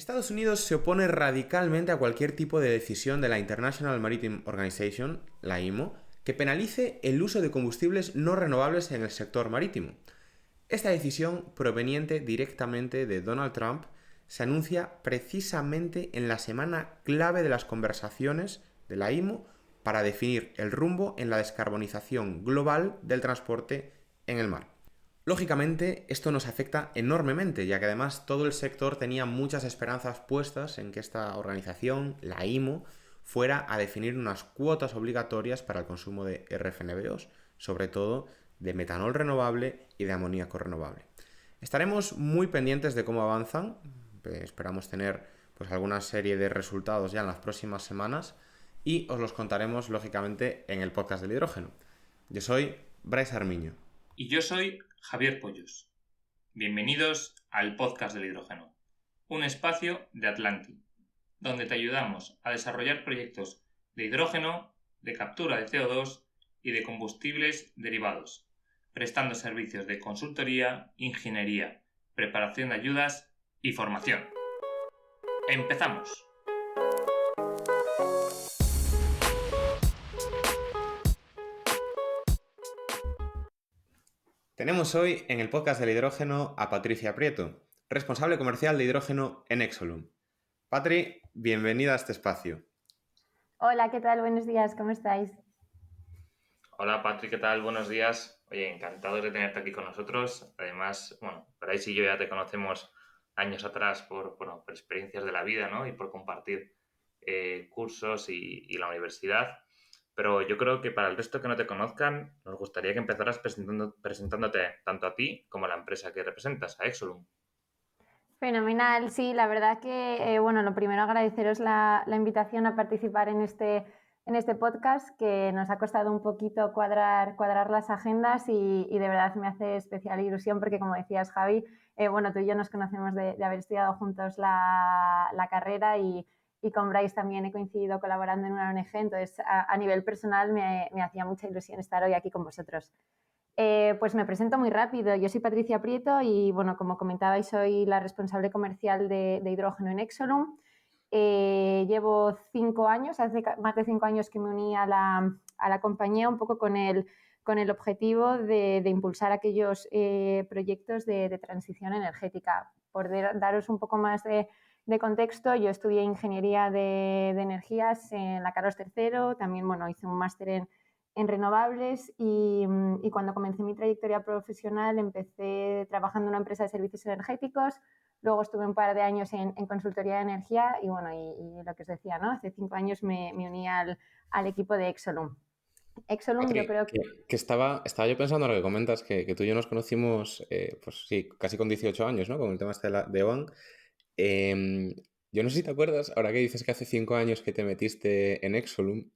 Estados Unidos se opone radicalmente a cualquier tipo de decisión de la International Maritime Organization, la IMO, que penalice el uso de combustibles no renovables en el sector marítimo. Esta decisión, proveniente directamente de Donald Trump, se anuncia precisamente en la semana clave de las conversaciones de la IMO para definir el rumbo en la descarbonización global del transporte en el mar. Lógicamente, esto nos afecta enormemente, ya que además todo el sector tenía muchas esperanzas puestas en que esta organización, la IMO, fuera a definir unas cuotas obligatorias para el consumo de RFNBOs, sobre todo de metanol renovable y de amoníaco renovable. Estaremos muy pendientes de cómo avanzan, esperamos tener pues alguna serie de resultados ya en las próximas semanas y os los contaremos lógicamente en el podcast del hidrógeno. Yo soy Bryce Armiño. Y yo soy Javier Pollos. Bienvenidos al podcast del hidrógeno, un espacio de Atlantic, donde te ayudamos a desarrollar proyectos de hidrógeno, de captura de CO2 y de combustibles derivados, prestando servicios de consultoría, ingeniería, preparación de ayudas y formación. ¡Empezamos! Tenemos hoy en el podcast del hidrógeno a Patricia Prieto, responsable comercial de hidrógeno en Exolum. Patri, bienvenida a este espacio. Hola, ¿qué tal? Buenos días, ¿cómo estáis? Hola Patrick, ¿qué tal? Buenos días. Oye, encantados de tenerte aquí con nosotros. Además, Bryce y yo ya te conocemos años atrás por experiencias de la vida, ¿no? Y por compartir cursos y la universidad. Pero yo creo que para el resto que no te conozcan, nos gustaría que empezaras presentándote tanto a ti como a la empresa que representas, a Exolum. Fenomenal, sí, la verdad que, lo primero agradeceros la invitación a participar en este podcast, que nos ha costado un poquito cuadrar las agendas y de verdad me hace especial ilusión porque, como decías, Javi, tú y yo nos conocemos de haber estudiado juntos la carrera y con Bryce también he coincidido colaborando en una ONG, entonces a nivel personal me hacía mucha ilusión estar hoy aquí con vosotros. Pues me presento muy rápido. Yo soy Patricia Prieto y, como comentabais, soy la responsable comercial de hidrógeno en Exolum. Llevo 5 años, hace más de 5 años que me uní a la compañía un poco con el objetivo de impulsar aquellos proyectos de transición energética. Por daros un poco más de contexto, yo estudié Ingeniería de Energías en la Carlos III, también hice un máster en renovables y cuando comencé mi trayectoria profesional empecé trabajando en una empresa de servicios energéticos, luego estuve un par de años en consultoría de energía y lo que os decía, ¿no? Hace 5 años me uní al equipo de Exolum. Exolum, Patri, yo creo que estaba yo pensando en lo que comentas, que tú y yo nos conocimos, pues sí, casi con 18 años, ¿no? Con el tema este de OAN. Yo no sé si te acuerdas, ahora que dices que hace 5 años que te metiste en Exolum,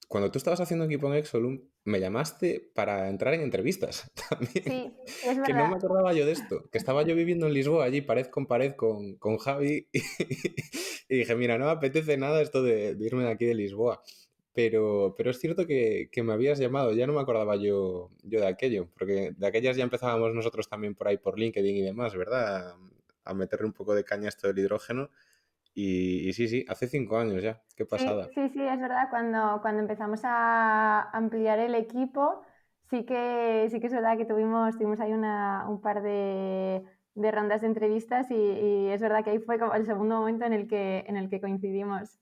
cuando tú estabas haciendo equipo en Exolum, me llamaste para entrar en entrevistas también. Sí, es Que no verdad. me acordaba yo de esto, que estaba yo viviendo en Lisboa, allí pared con pared con Javi, y dije, mira, no me apetece nada esto de irme de aquí de Lisboa. Pero es cierto que me habías llamado, ya no me acordaba yo de aquello, porque de aquellas ya empezábamos nosotros también por ahí por LinkedIn y demás, ¿verdad? A meterle un poco de caña a esto del hidrógeno. Y sí, hace 5 años ya, qué pasada. Sí, es verdad. Cuando empezamos a ampliar el equipo, sí que es verdad que tuvimos ahí un par de rondas de entrevistas y es verdad que ahí fue como el segundo momento en el que coincidimos.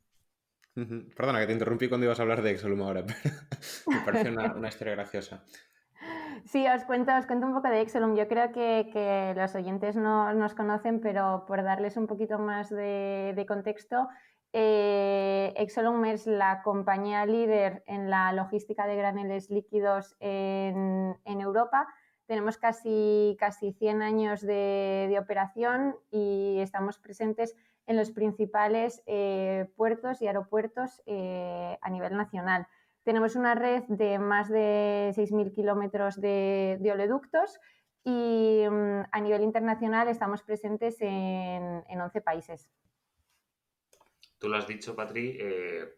Perdona que te interrumpí cuando ibas a hablar de Exolum ahora, pero me parece una historia graciosa. Sí, os cuento un poco de Exolum. Yo creo que los oyentes no nos conocen, pero por darles un poquito más de contexto, Exolum es la compañía líder en la logística de graneles líquidos en Europa. Tenemos casi 100 años de operación y estamos presentes en los principales puertos y aeropuertos a nivel nacional. Tenemos una red de más de 6.000 kilómetros de oleoductos y a nivel internacional estamos presentes en 11 países. Tú lo has dicho, Patri,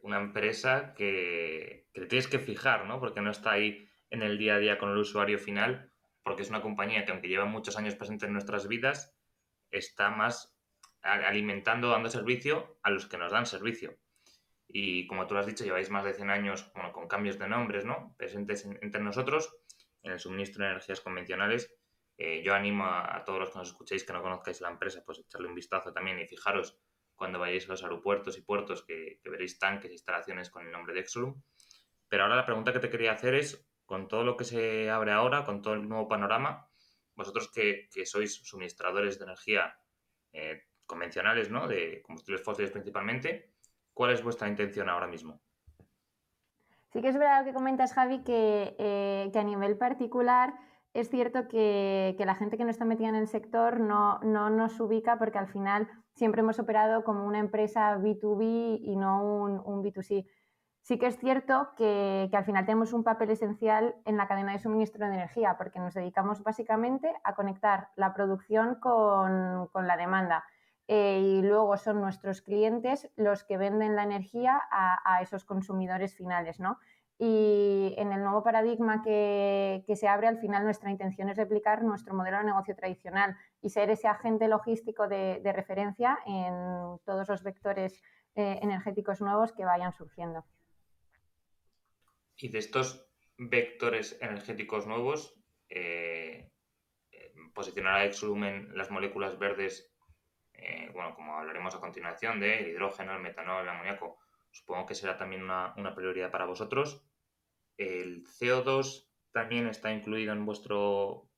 una empresa que te tienes que fijar, ¿no? Porque no está ahí en el día a día con el usuario final, porque es una compañía que, aunque lleva muchos años presente en nuestras vidas, está más alimentando, dando servicio a los que nos dan servicio. Y como tú lo has dicho, lleváis más de 100 años con cambios de nombres, ¿no?, presentes entre nosotros en el suministro de energías convencionales. Yo animo a todos los que nos escuchéis que no conozcáis la empresa, pues echarle un vistazo también y fijaros cuando vayáis a los aeropuertos y puertos que veréis tanques e instalaciones con el nombre de Exolum. Pero ahora la pregunta que te quería hacer es, con todo lo que se abre ahora, con todo el nuevo panorama, vosotros que sois suministradores de energía convencionales, ¿no?, de combustibles fósiles principalmente, ¿cuál es vuestra intención ahora mismo? Sí que es verdad lo que comentas, Javi, que a nivel particular es cierto que la gente que no está metida en el sector no nos ubica, porque al final siempre hemos operado como una empresa B2B y no un B2C. Sí que es cierto que al final tenemos un papel esencial en la cadena de suministro de energía, porque nos dedicamos básicamente a conectar la producción con la demanda. Y luego son nuestros clientes los que venden la energía a esos consumidores finales, ¿no? Y en el nuevo paradigma que se abre, al final nuestra intención es replicar nuestro modelo de negocio tradicional y ser ese agente logístico de referencia en todos los vectores energéticos nuevos que vayan surgiendo. Y de estos vectores energéticos nuevos, posicionar a Exolum en las moléculas verdes, como hablaremos a continuación, del hidrógeno, el metanol, el amoníaco, supongo que será también una prioridad para vosotros. ¿El CO2 también está incluido en vuestro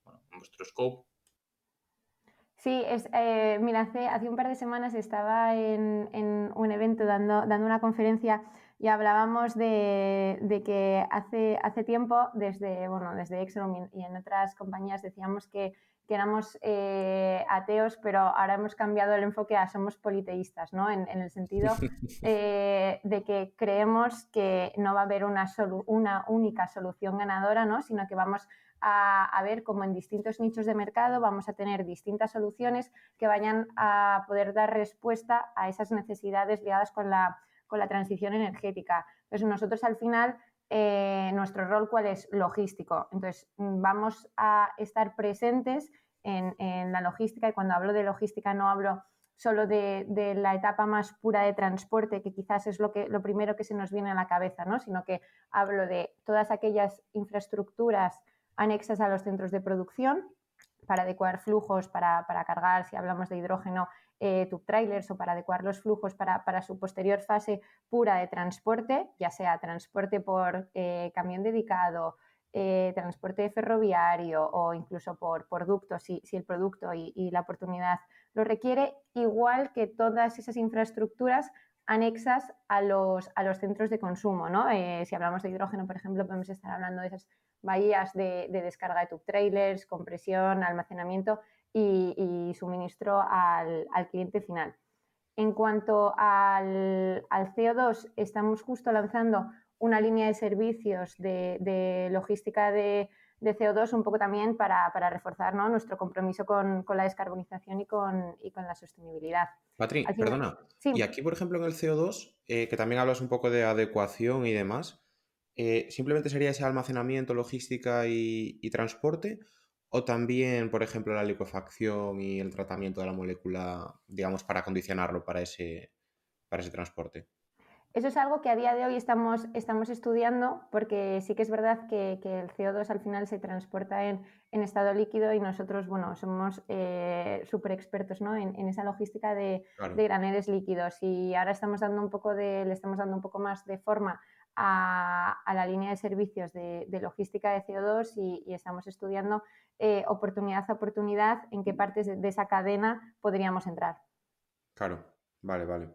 scope? Sí, mira, hace un par de semanas estaba en un evento dando una conferencia y hablábamos de que hace tiempo, desde Exolum y en otras compañías, decíamos que éramos ateos, pero ahora hemos cambiado el enfoque a somos politeístas, ¿no? En el sentido de que creemos que no va a haber una única solución ganadora, ¿no?, sino que vamos a ver cómo en distintos nichos de mercado vamos a tener distintas soluciones que vayan a poder dar respuesta a esas necesidades ligadas con la transición energética. Entonces, nosotros al final, nuestro rol, ¿cuál es? Logístico. Entonces, vamos a estar presentes en la logística, y cuando hablo de logística no hablo solo de la etapa más pura de transporte, que quizás es lo primero que se nos viene a la cabeza, ¿no?, sino que hablo de todas aquellas infraestructuras anexas a los centros de producción para adecuar flujos, para cargar, si hablamos de hidrógeno, tube trailers, o para adecuar los flujos para su posterior fase pura de transporte, ya sea transporte por camión dedicado, transporte ferroviario o incluso por ductos, si el producto y la oportunidad lo requiere, igual que todas esas infraestructuras anexas a los centros de consumo, ¿no? Si hablamos de hidrógeno, por ejemplo, podemos estar hablando de esas bahías de descarga de tube trailers, compresión, almacenamiento y suministro al cliente final. En cuanto al CO2, estamos justo lanzando una línea de servicios de logística de CO2, un poco también para reforzar, ¿no?, nuestro compromiso con la descarbonización y con la sostenibilidad. Patri, perdona. Sí. Y aquí, por ejemplo, en el CO2, que también hablas un poco de adecuación y demás, ¿simplemente sería ese almacenamiento, logística y transporte? ¿O también, por ejemplo, la liquefacción y el tratamiento de la molécula, digamos, para acondicionarlo para ese transporte? Eso es algo que a día de hoy estamos estudiando, porque sí que es verdad que el CO2 al final se transporta en estado líquido y nosotros, somos súper expertos, ¿no?, en esa logística de graneles líquidos, y ahora le estamos dando un poco más de forma a la línea de servicios de logística de CO2 y estamos estudiando oportunidad a oportunidad en qué partes de esa cadena podríamos entrar. Claro, vale.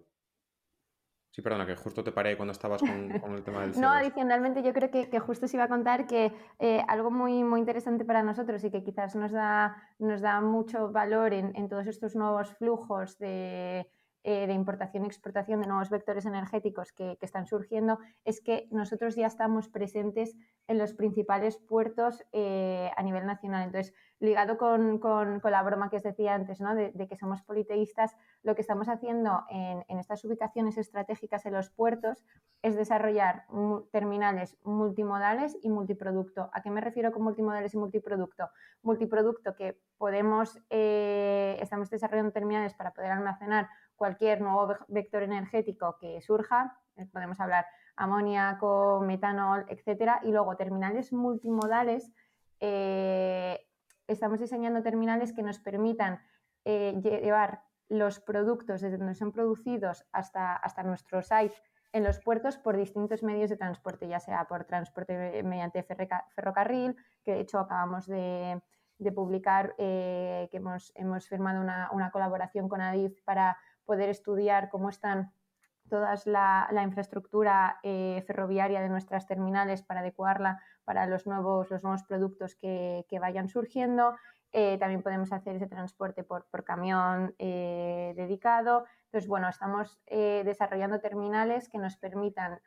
Sí, perdona, que justo te paré cuando estabas con el tema del CO2. No, adicionalmente yo creo que justo os iba a contar que algo muy, muy interesante para nosotros y que quizás nos da mucho valor en todos estos nuevos flujos de de importación y exportación de nuevos vectores energéticos que están surgiendo, es que nosotros ya estamos presentes en los principales puertos a nivel nacional. Entonces, ligado con la broma que os decía antes, ¿no? de que somos politeístas, lo que estamos haciendo en estas ubicaciones estratégicas en los puertos es desarrollar terminales multimodales y multiproducto. ¿A qué me refiero con multimodales y multiproducto? Multiproducto que estamos desarrollando terminales para poder almacenar cualquier nuevo vector energético que surja, podemos hablar amoníaco, metanol, etcétera, y luego terminales multimodales, estamos diseñando terminales que nos permitan llevar los productos desde donde son producidos hasta nuestro site en los puertos por distintos medios de transporte, ya sea por transporte mediante ferrocarril, que de hecho acabamos de publicar que hemos firmado una colaboración con Adif para poder estudiar cómo están toda la infraestructura ferroviaria de nuestras terminales para adecuarla para los nuevos productos que vayan surgiendo. También podemos hacer ese transporte por camión dedicado. Entonces, bueno, estamos desarrollando terminales que nos permitan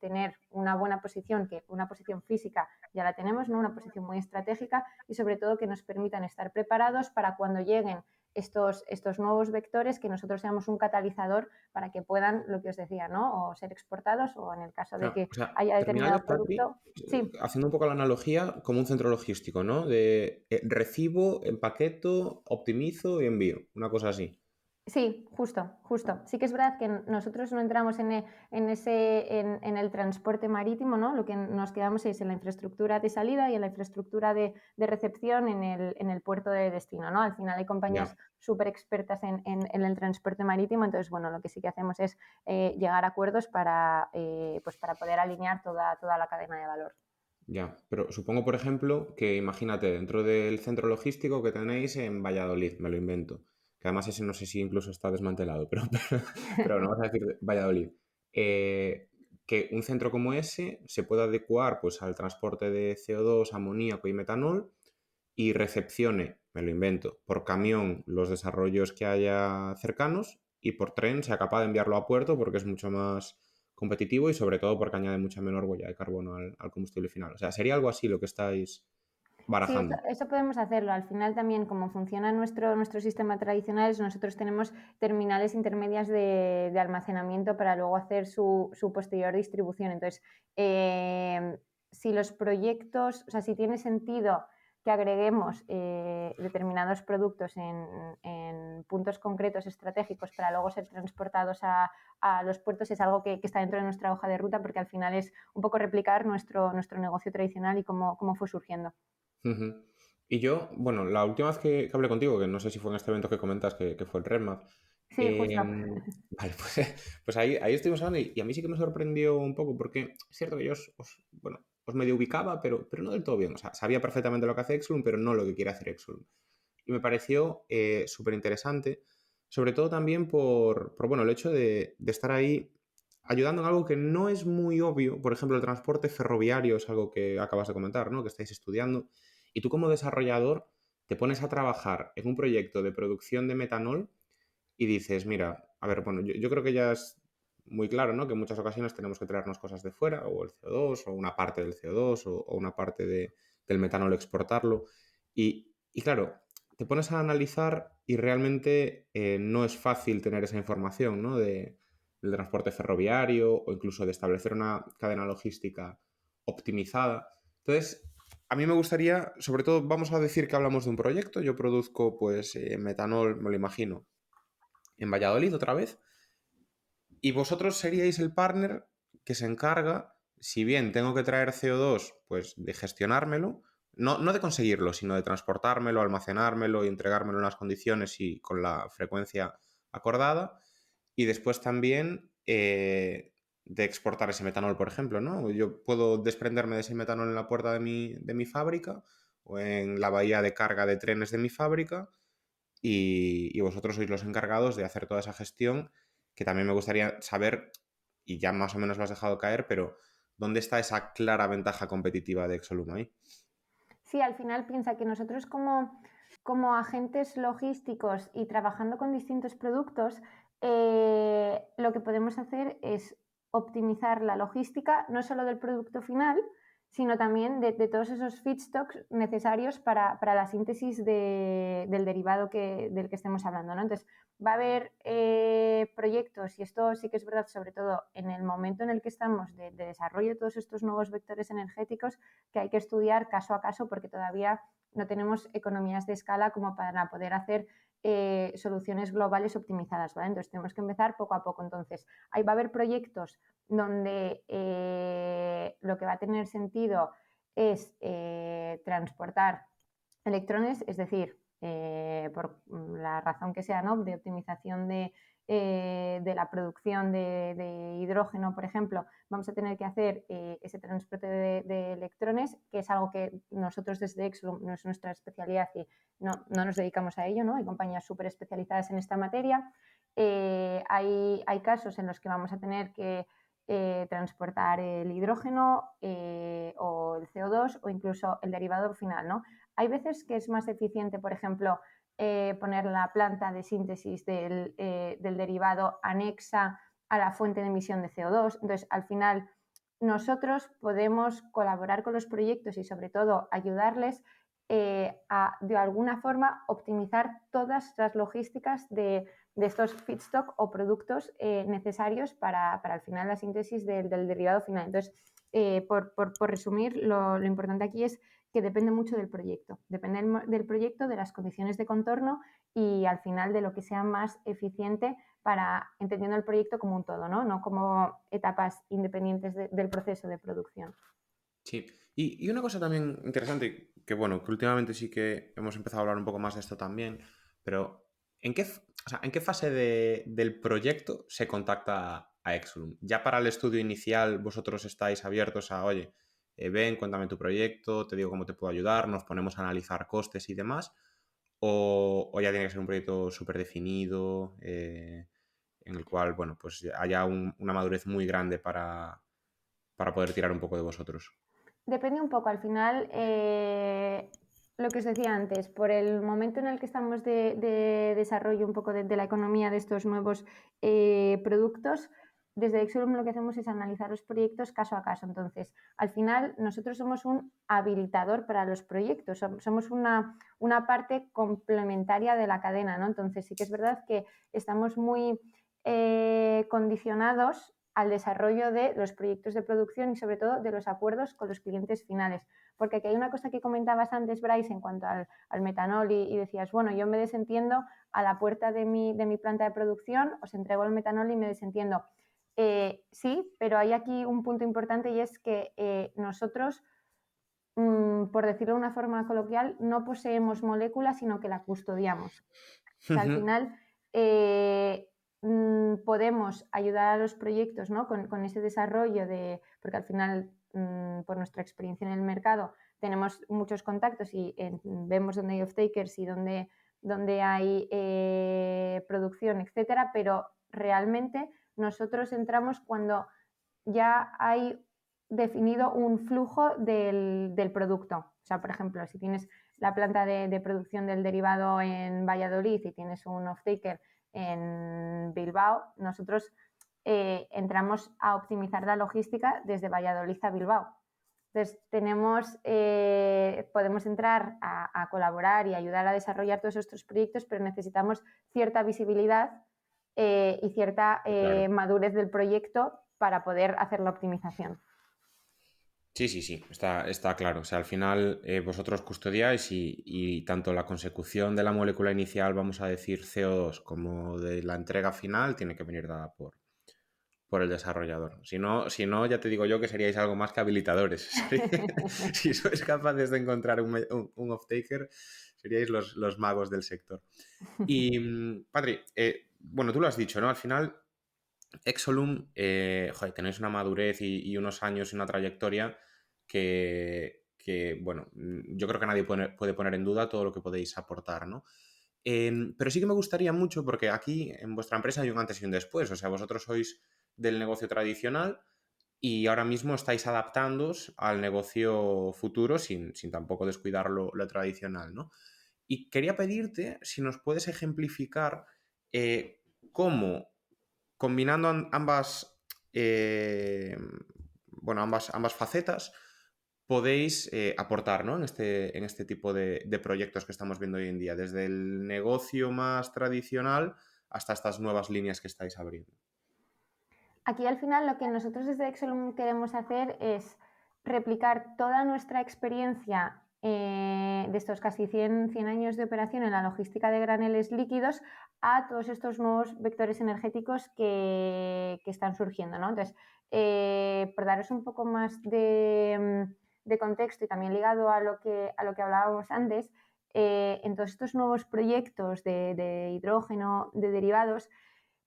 tener una buena posición, que una posición física ya la tenemos, ¿no? Una posición muy estratégica, y sobre todo que nos permitan estar preparados para cuando lleguen estos nuevos vectores, que nosotros seamos un catalizador para que puedan, lo que os decía, ¿no? O ser exportados, o en el caso de que haya determinado producto. Sí. Haciendo un poco la analogía, como un centro logístico, ¿no? De recibo, empaqueto, optimizo y envío, una cosa así. Sí, justo. Sí que es verdad que nosotros no entramos en el transporte marítimo, ¿no? Lo que nos quedamos es en la infraestructura de salida y en la infraestructura de recepción en el puerto de destino, ¿no? Al final hay compañías súper expertas en el transporte marítimo, entonces, bueno, lo que sí que hacemos es llegar a acuerdos para poder alinear toda la cadena de valor. Ya, pero supongo, por ejemplo, que imagínate, dentro del centro logístico que tenéis en Valladolid, me lo invento, que además ese no sé si incluso está desmantelado, pero no vas a decir Valladolid, que un centro como ese se pueda adecuar pues al transporte de CO2, amoníaco y metanol y recepcione, me lo invento, por camión los desarrollos que haya cercanos y por tren sea capaz de enviarlo a puerto porque es mucho más competitivo y sobre todo porque añade mucha menor huella de carbono al combustible final. O sea, sería algo así lo que estáis barajando. Sí, eso podemos hacerlo. Al final también, como funciona nuestro sistema tradicional, nosotros tenemos terminales intermedias de almacenamiento para luego hacer su posterior distribución. Entonces, si los proyectos, o sea, si tiene sentido que agreguemos determinados productos en puntos concretos estratégicos para luego ser transportados a los puertos, es algo que está dentro de nuestra hoja de ruta, porque al final es un poco replicar nuestro negocio tradicional y cómo fue surgiendo. Uh-huh. Y yo, bueno, la última vez que hablé contigo, que no sé si fue en este evento que comentas, que fue el RedMap, Sí, justo. vale, pues ahí estuvimos hablando y a mí sí que me sorprendió un poco porque es cierto que yo os medio ubicaba, pero no del todo bien. O sea, sabía perfectamente lo que hace Exolum, pero no lo que quiere hacer Exolum. Y me pareció súper interesante, sobre todo también por bueno, el hecho de estar ahí ayudando en algo que no es muy obvio. Por ejemplo, el transporte ferroviario es algo que acabas de comentar, ¿no? Que estáis estudiando. Y tú como desarrollador te pones a trabajar en un proyecto de producción de metanol y dices, mira, a ver, bueno, yo creo que ya es muy claro, ¿no? Que en muchas ocasiones tenemos que traernos cosas de fuera, o el CO2, o una parte del CO2, o una parte del metanol exportarlo. Y claro, te pones a analizar y realmente no es fácil tener esa información, ¿no? Del transporte ferroviario o incluso de establecer una cadena logística optimizada. Entonces, a mí me gustaría, sobre todo, vamos a decir que hablamos de un proyecto. Yo produzco, pues, metanol, me lo imagino, en Valladolid otra vez. Y vosotros seríais el partner que se encarga, si bien tengo que traer CO2, pues de gestionármelo, no de conseguirlo, sino de transportármelo, almacenármelo y entregármelo en las condiciones y con la frecuencia acordada. Y después también de exportar ese metanol, por ejemplo, ¿no? Yo puedo desprenderme de ese metanol en la puerta de mi fábrica o en la bahía de carga de trenes de mi fábrica y vosotros sois los encargados de hacer toda esa gestión, que también me gustaría saber, y ya más o menos lo has dejado caer, pero ¿dónde está esa clara ventaja competitiva de Exolum ahí? Sí, al final piensa que nosotros como agentes logísticos y trabajando con distintos productos, lo que podemos hacer es optimizar la logística, no solo del producto final, sino también de todos esos feedstocks necesarios para la síntesis del derivado del que estemos hablando, ¿no? Entonces, va a haber proyectos, y esto sí que es verdad, sobre todo en el momento en el que estamos de desarrollo de todos estos nuevos vectores energéticos, que hay que estudiar caso a caso porque todavía no tenemos economías de escala como para poder hacer soluciones globales optimizadas, ¿vale? Entonces tenemos que empezar poco a poco. Entonces, ahí va a haber proyectos donde lo que va a tener sentido es transportar electrones, es decir, por la razón que sea, ¿no?, de optimización de la producción de hidrógeno, por ejemplo, vamos a tener que hacer ese transporte de electrones, que es algo que nosotros desde Exolum no es nuestra especialidad y no nos dedicamos a ello, ¿no? Hay compañías súper especializadas en esta materia. Hay casos en los que vamos a tener que transportar el hidrógeno o el CO2 o incluso el derivado final, ¿no? Hay veces que es más eficiente, por ejemplo, poner la planta de síntesis del derivado anexa a la fuente de emisión de CO2. Entonces, al final, nosotros podemos colaborar con los proyectos y, sobre todo, ayudarles a, de alguna forma, optimizar todas las logísticas de estos feedstock o productos necesarios para al final la síntesis del derivado final. Entonces, por resumir, lo importante aquí es que depende mucho del proyecto. Depende del proyecto, de las condiciones de contorno y al final de lo que sea más eficiente para entendiendo el proyecto como un todo, no como etapas independientes del proceso de producción. Sí, y una cosa también interesante, que bueno, que últimamente sí que hemos empezado a hablar un poco más de esto también, pero ¿en qué fase del proyecto se contacta a Exolum? ¿Ya para el estudio inicial vosotros estáis abiertos a, oye, ven, cuéntame tu proyecto, te digo cómo te puedo ayudar, nos ponemos a analizar costes y demás? ¿O ya tiene que ser un proyecto súper definido, en el cual, bueno, pues haya una madurez muy grande para poder tirar un poco de vosotros? Depende un poco, al final, lo que os decía antes, por el momento en el que estamos de desarrollo un poco de la economía de estos nuevos productos, desde Exolum lo que hacemos es analizar los proyectos caso a caso. Entonces, al final, nosotros somos un habilitador para los proyectos, somos una parte complementaria de la cadena, ¿no? Entonces, sí que es verdad que estamos muy condicionados al desarrollo de los proyectos de producción y sobre todo de los acuerdos con los clientes finales. Porque aquí hay una cosa que comentabas antes, Bryce, en cuanto al metanol y decías, bueno, yo me desentiendo a la puerta de mi planta de producción, os entrego el metanol y me desentiendo. Sí, pero hay aquí un punto importante y es que nosotros, por decirlo de una forma coloquial, no poseemos moléculas, sino que la custodiamos. O sea, al final podemos ayudar a los proyectos, ¿no?, con ese desarrollo porque al final, por nuestra experiencia en el mercado, tenemos muchos contactos y vemos dónde hay off-takers y dónde hay producción, etcétera, pero realmente nosotros entramos cuando ya hay definido un flujo del producto. O sea, por ejemplo, si tienes la planta de producción del derivado en Valladolid y tienes un off-taker en Bilbao, nosotros entramos a optimizar la logística desde Valladolid a Bilbao. Entonces, podemos entrar a colaborar y ayudar a desarrollar todos estos proyectos, pero necesitamos cierta visibilidad y cierta Claro. madurez del proyecto para poder hacer la optimización. Sí, está claro. O sea, al final vosotros custodiáis y tanto la consecución de la molécula inicial, vamos a decir CO2, como de la entrega final, tiene que venir dada por el desarrollador. Si no, ya te digo yo que seríais algo más que habilitadores. Si sois capaces de encontrar un off-taker, seríais los magos del sector. Y, Patri, bueno, tú lo has dicho, ¿no? Al final, Exolum, joder, tenéis una madurez y unos años y una trayectoria que, bueno, yo creo que nadie puede poner en duda todo lo que podéis aportar, ¿no? Pero sí que me gustaría mucho, porque aquí en vuestra empresa hay un antes y un después, o sea, vosotros sois del negocio tradicional y ahora mismo estáis adaptándoos al negocio futuro sin tampoco descuidar lo tradicional, ¿no? Y quería pedirte si nos puedes ejemplificar cómo combinando ambas facetas, podéis aportar, ¿no? en este tipo de proyectos que estamos viendo hoy en día, desde el negocio más tradicional hasta estas nuevas líneas que estáis abriendo. Aquí al final lo que nosotros desde Exolum queremos hacer es replicar toda nuestra experiencia de estos casi 100 años de operación en la logística de graneles líquidos a todos estos nuevos vectores energéticos que están surgiendo, ¿no? Entonces, por daros un poco más de contexto y también ligado a lo que hablábamos antes, en todos estos nuevos proyectos de hidrógeno, de derivados,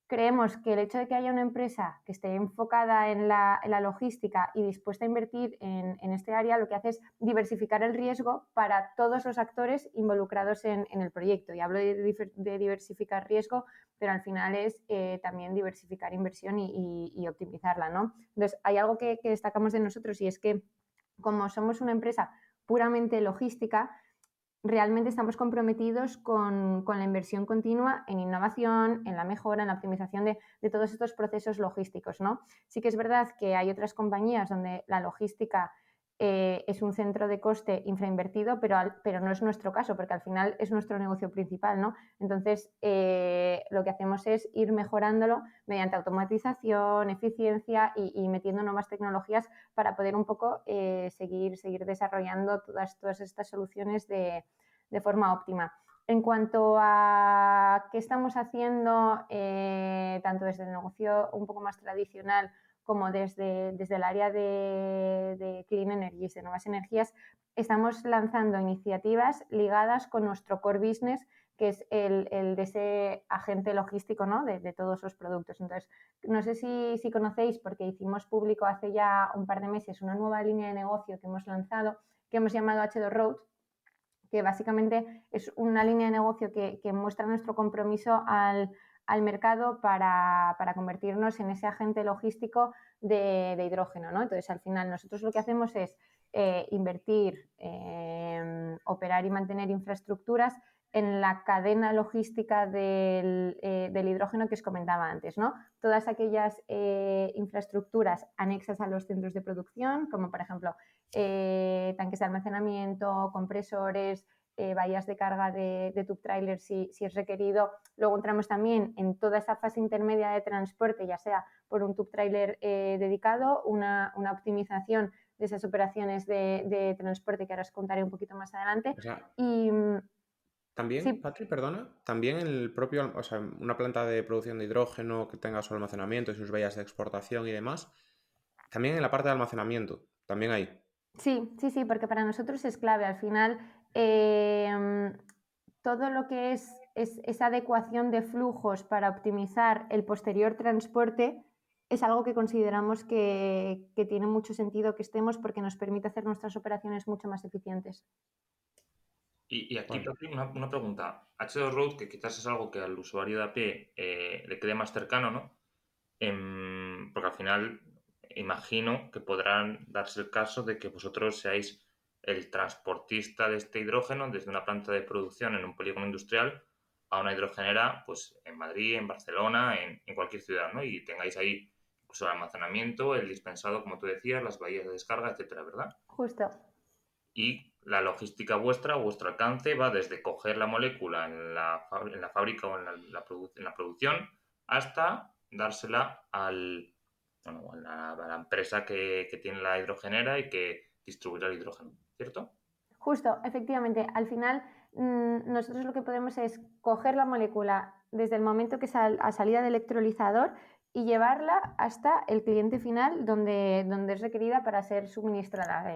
creemos que el hecho de que haya una empresa que esté enfocada en la logística y dispuesta a invertir en este área, lo que hace es diversificar el riesgo para todos los actores involucrados en el proyecto. Y hablo de diversificar riesgo, pero al final es también diversificar inversión y optimizarla, ¿no? Entonces, hay algo que destacamos de nosotros, y es que como somos una empresa puramente logística, realmente estamos comprometidos con la inversión continua en innovación, en la mejora, en la optimización de todos estos procesos logísticos, ¿no? Sí que es verdad que hay otras compañías donde la logística es un centro de coste infrainvertido, pero no es nuestro caso, porque al final es nuestro negocio principal, ¿no? Entonces, lo que hacemos es ir mejorándolo mediante automatización, eficiencia y metiendo nuevas tecnologías para poder un poco seguir desarrollando todas estas soluciones de forma óptima. En cuanto a qué estamos haciendo, tanto desde el negocio un poco más tradicional como desde el área de Clean Energies, de nuevas energías, estamos lanzando iniciativas ligadas con nuestro core business, que es el de ese agente logístico, ¿no? de todos los productos. Entonces, no sé si conocéis, porque hicimos público hace ya un par de meses una nueva línea de negocio que hemos lanzado, que hemos llamado H2 Road, que básicamente es una línea de negocio que muestra nuestro compromiso al mercado para convertirnos en ese agente logístico de hidrógeno, ¿no? Entonces, al final, nosotros lo que hacemos es invertir, operar y mantener infraestructuras en la cadena logística del hidrógeno que os comentaba antes, ¿no? Todas aquellas infraestructuras anexas a los centros de producción, como por ejemplo tanques de almacenamiento, compresores, bahías de carga de tube trailer si es requerido. Luego entramos también en toda esa fase intermedia de transporte, ya sea por un tube trailer dedicado, una optimización de esas operaciones de transporte que ahora os contaré un poquito más adelante. O sea, y también, sí, Patri, perdona, también el propio, o sea, una planta de producción de hidrógeno que tenga su almacenamiento y sus vías de exportación y demás, también en la parte de almacenamiento, también hay. Sí, porque para nosotros es clave. Al final, todo lo que es esa adecuación de flujos para optimizar el posterior transporte es algo que consideramos que tiene mucho sentido que estemos, porque nos permite hacer nuestras operaciones mucho más eficientes. Y aquí, Vale. Patrick, una pregunta. H2 Road, que quizás es algo que al usuario de a pie le quede más cercano, ¿no? Porque al final imagino que podrán darse el caso de que vosotros seáis el transportista de este hidrógeno desde una planta de producción en un polígono industrial a una hidrogenera, pues en Madrid, en Barcelona, en cualquier ciudad, ¿no? Y tengáis ahí incluso el almacenamiento, el dispensado, como tú decías, las bahías de descarga, etcétera, ¿verdad? Justo. Y la logística vuestra, vuestro alcance va desde coger la molécula en la fábrica o en la producción hasta dársela a la empresa que tiene la hidrogenera y que distribuye el hidrógeno, ¿cierto? Justo, efectivamente. Al final, nosotros lo que podemos es coger la molécula desde el momento que a salida del electrolizador y llevarla hasta el cliente final donde es requerida para ser suministrada.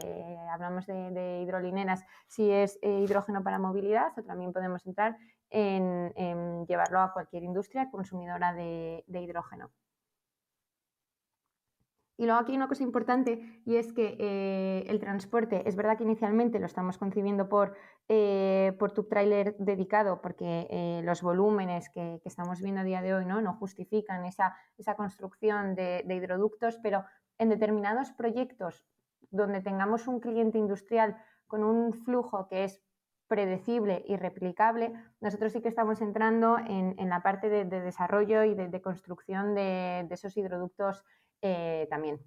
Hablamos de hidrolineras si es hidrógeno para movilidad, o también podemos entrar en llevarlo a cualquier industria consumidora de hidrógeno. Y luego aquí hay una cosa importante, y es que el transporte, es verdad que inicialmente lo estamos concibiendo por tube trailer dedicado, porque los volúmenes que estamos viendo a día de hoy no justifican esa construcción de hidroductos, pero en determinados proyectos donde tengamos un cliente industrial con un flujo que es predecible y replicable, nosotros sí que estamos entrando en la parte de desarrollo y de construcción de esos hidroductos también.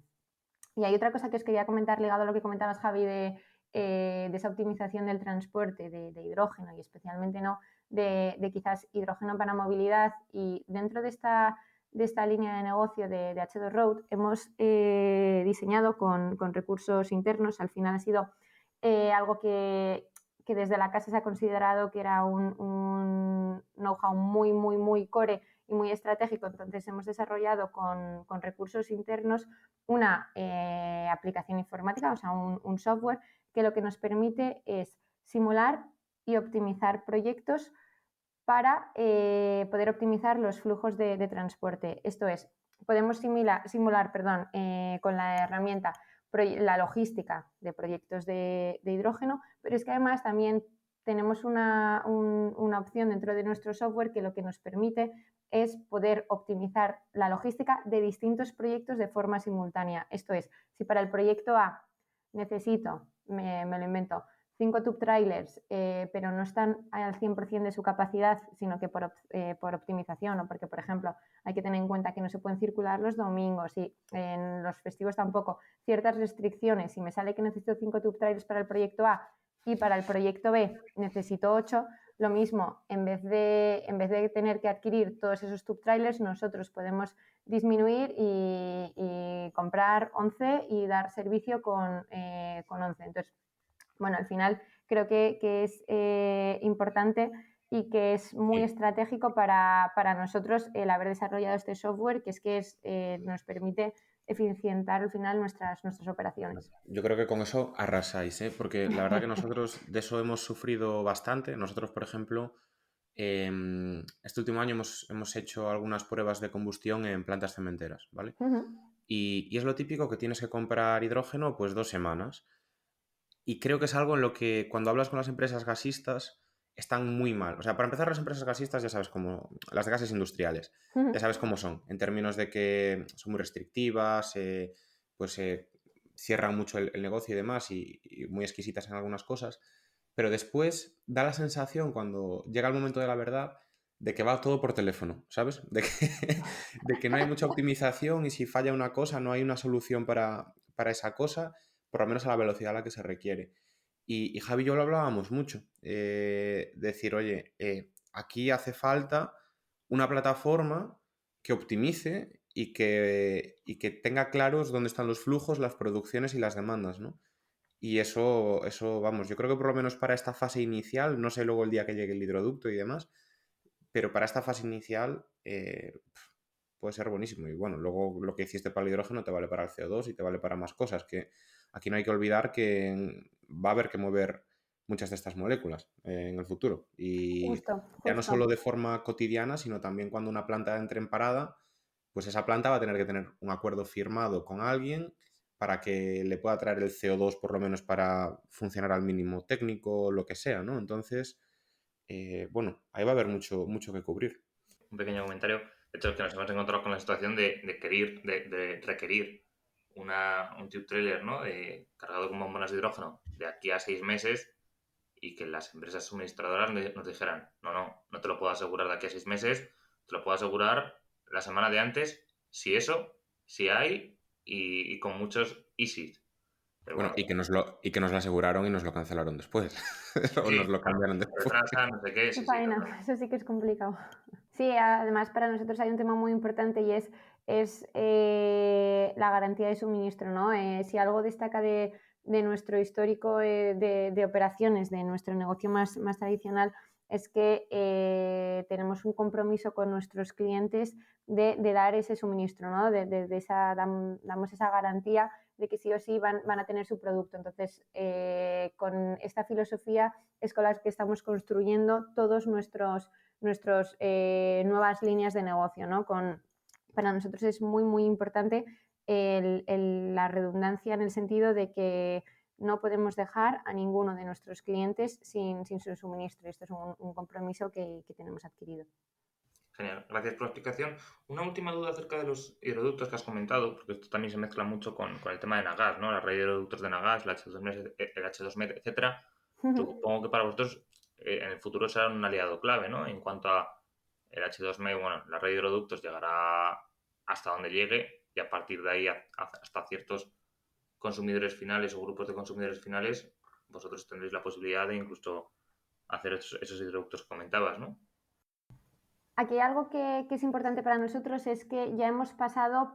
Y hay otra cosa que os quería comentar ligado a lo que comentabas, Javi, de esa optimización del transporte de hidrógeno y especialmente no de quizás hidrógeno para movilidad. Y dentro de esta línea de negocio de H2 Road hemos diseñado con recursos internos. Al final ha sido algo que desde la casa se ha considerado que era un know-how muy core y muy estratégico. Entonces hemos desarrollado con recursos internos una aplicación informática, o sea, un software que lo que nos permite es simular y optimizar proyectos para poder optimizar los flujos de transporte. Esto es, podemos simular con la herramienta la logística de proyectos de hidrógeno, pero es que además también tenemos una opción dentro de nuestro software que lo que nos permite es poder optimizar la logística de distintos proyectos de forma simultánea. Esto es, si para el proyecto A necesito, me lo invento, 5 tube trailers, pero no están al 100% de su capacidad, sino que por optimización o porque, por ejemplo, hay que tener en cuenta que no se pueden circular los domingos y en los festivos tampoco, ciertas restricciones. Si me sale que necesito 5 tube trailers para el proyecto A y para el proyecto B necesito 8, lo mismo, en vez de tener que adquirir todos esos tube trailers, nosotros podemos disminuir y comprar 11 y dar servicio con 11. Entonces, bueno, al final creo que es importante y que es muy estratégico para nosotros el haber desarrollado este software, que nos permite eficientar al final nuestras operaciones. Yo creo que con eso arrasáis, ¿eh? Porque la verdad que nosotros de eso hemos sufrido bastante. Nosotros, por ejemplo, este último año hemos hecho algunas pruebas de combustión en plantas cementeras, ¿vale? Y es lo típico que tienes que comprar hidrógeno pues 2 semanas. Y creo que es algo en lo que cuando hablas con las empresas gasistas están muy mal. O sea, para empezar, las empresas gasistas ya sabes cómo, las de gases industriales, ya sabes cómo son, en términos de que son muy restrictivas, pues cierran mucho el negocio y demás y muy exquisitas en algunas cosas. Pero después da la sensación, cuando llega el momento de la verdad, de que va todo por teléfono, ¿sabes? De que no hay mucha optimización y si falla una cosa, no hay una solución para esa cosa, por lo menos a la velocidad a la que se requiere. Y Javi y yo lo hablábamos mucho. Decir, oye, aquí hace falta una plataforma que optimice y que tenga claros dónde están los flujos, las producciones y las demandas, ¿no? Y eso, vamos, yo creo que por lo menos para esta fase inicial, no sé luego el día que llegue el hidroducto y demás, pero para esta fase inicial puede ser buenísimo. Y bueno, luego lo que hiciste para el hidrógeno te vale para el CO2 y te vale para más cosas, que aquí no hay que olvidar que va a haber que mover muchas de estas moléculas en el futuro. Y Justo. ya no solo de forma cotidiana, sino también cuando una planta entre en parada, pues esa planta va a tener que tener un acuerdo firmado con alguien para que le pueda traer el CO2 por lo menos para funcionar al mínimo técnico o lo que sea, ¿no? Entonces, bueno, ahí va a haber mucho que cubrir. Un pequeño comentario. De hecho, es que nos hemos encontrado con la situación de requerir un tube trailer, ¿no? Cargado con bombonas de hidrógeno de aquí a 6 meses y que las empresas suministradoras nos dijeran, no te lo puedo asegurar de aquí a 6 meses, te lo puedo asegurar la semana de antes, si hay y con muchos easy. Pero bueno, y que nos lo aseguraron y nos lo cancelaron después. O sí, nos lo cambiaron después. retrasa, no sé qué, Qué faena, eso sí que es complicado. Sí, además para nosotros hay un tema muy importante y es la garantía de suministro, ¿no? Si algo destaca de nuestro histórico de operaciones, de nuestro negocio más tradicional, es que tenemos un compromiso con nuestros clientes de dar ese suministro, ¿no? Damos esa garantía de que sí o sí van a tener su producto. Entonces, con esta filosofía es con la que estamos construyendo todos nuestras nuevas líneas de negocio, ¿no? Para nosotros es muy importante la redundancia en el sentido de que no podemos dejar a ninguno de nuestros clientes sin su suministro. Esto es un compromiso que tenemos adquirido. Genial, gracias por la explicación. Una última duda acerca de los hidroductos que has comentado, porque esto también se mezcla mucho con el tema de Nagas, ¿no? La red de hidroductos de Nagas, el H2Med, etcétera. Supongo que para vosotros en el futuro será un aliado clave, ¿no? En cuanto a el H2M, bueno, la red de hidroductos llegará hasta donde llegue y a partir de ahí hasta ciertos consumidores finales o grupos de consumidores finales, vosotros tendréis la posibilidad de incluso hacer esos hidroductos que comentabas, ¿no? Aquí algo que es importante para nosotros es que ya hemos pasado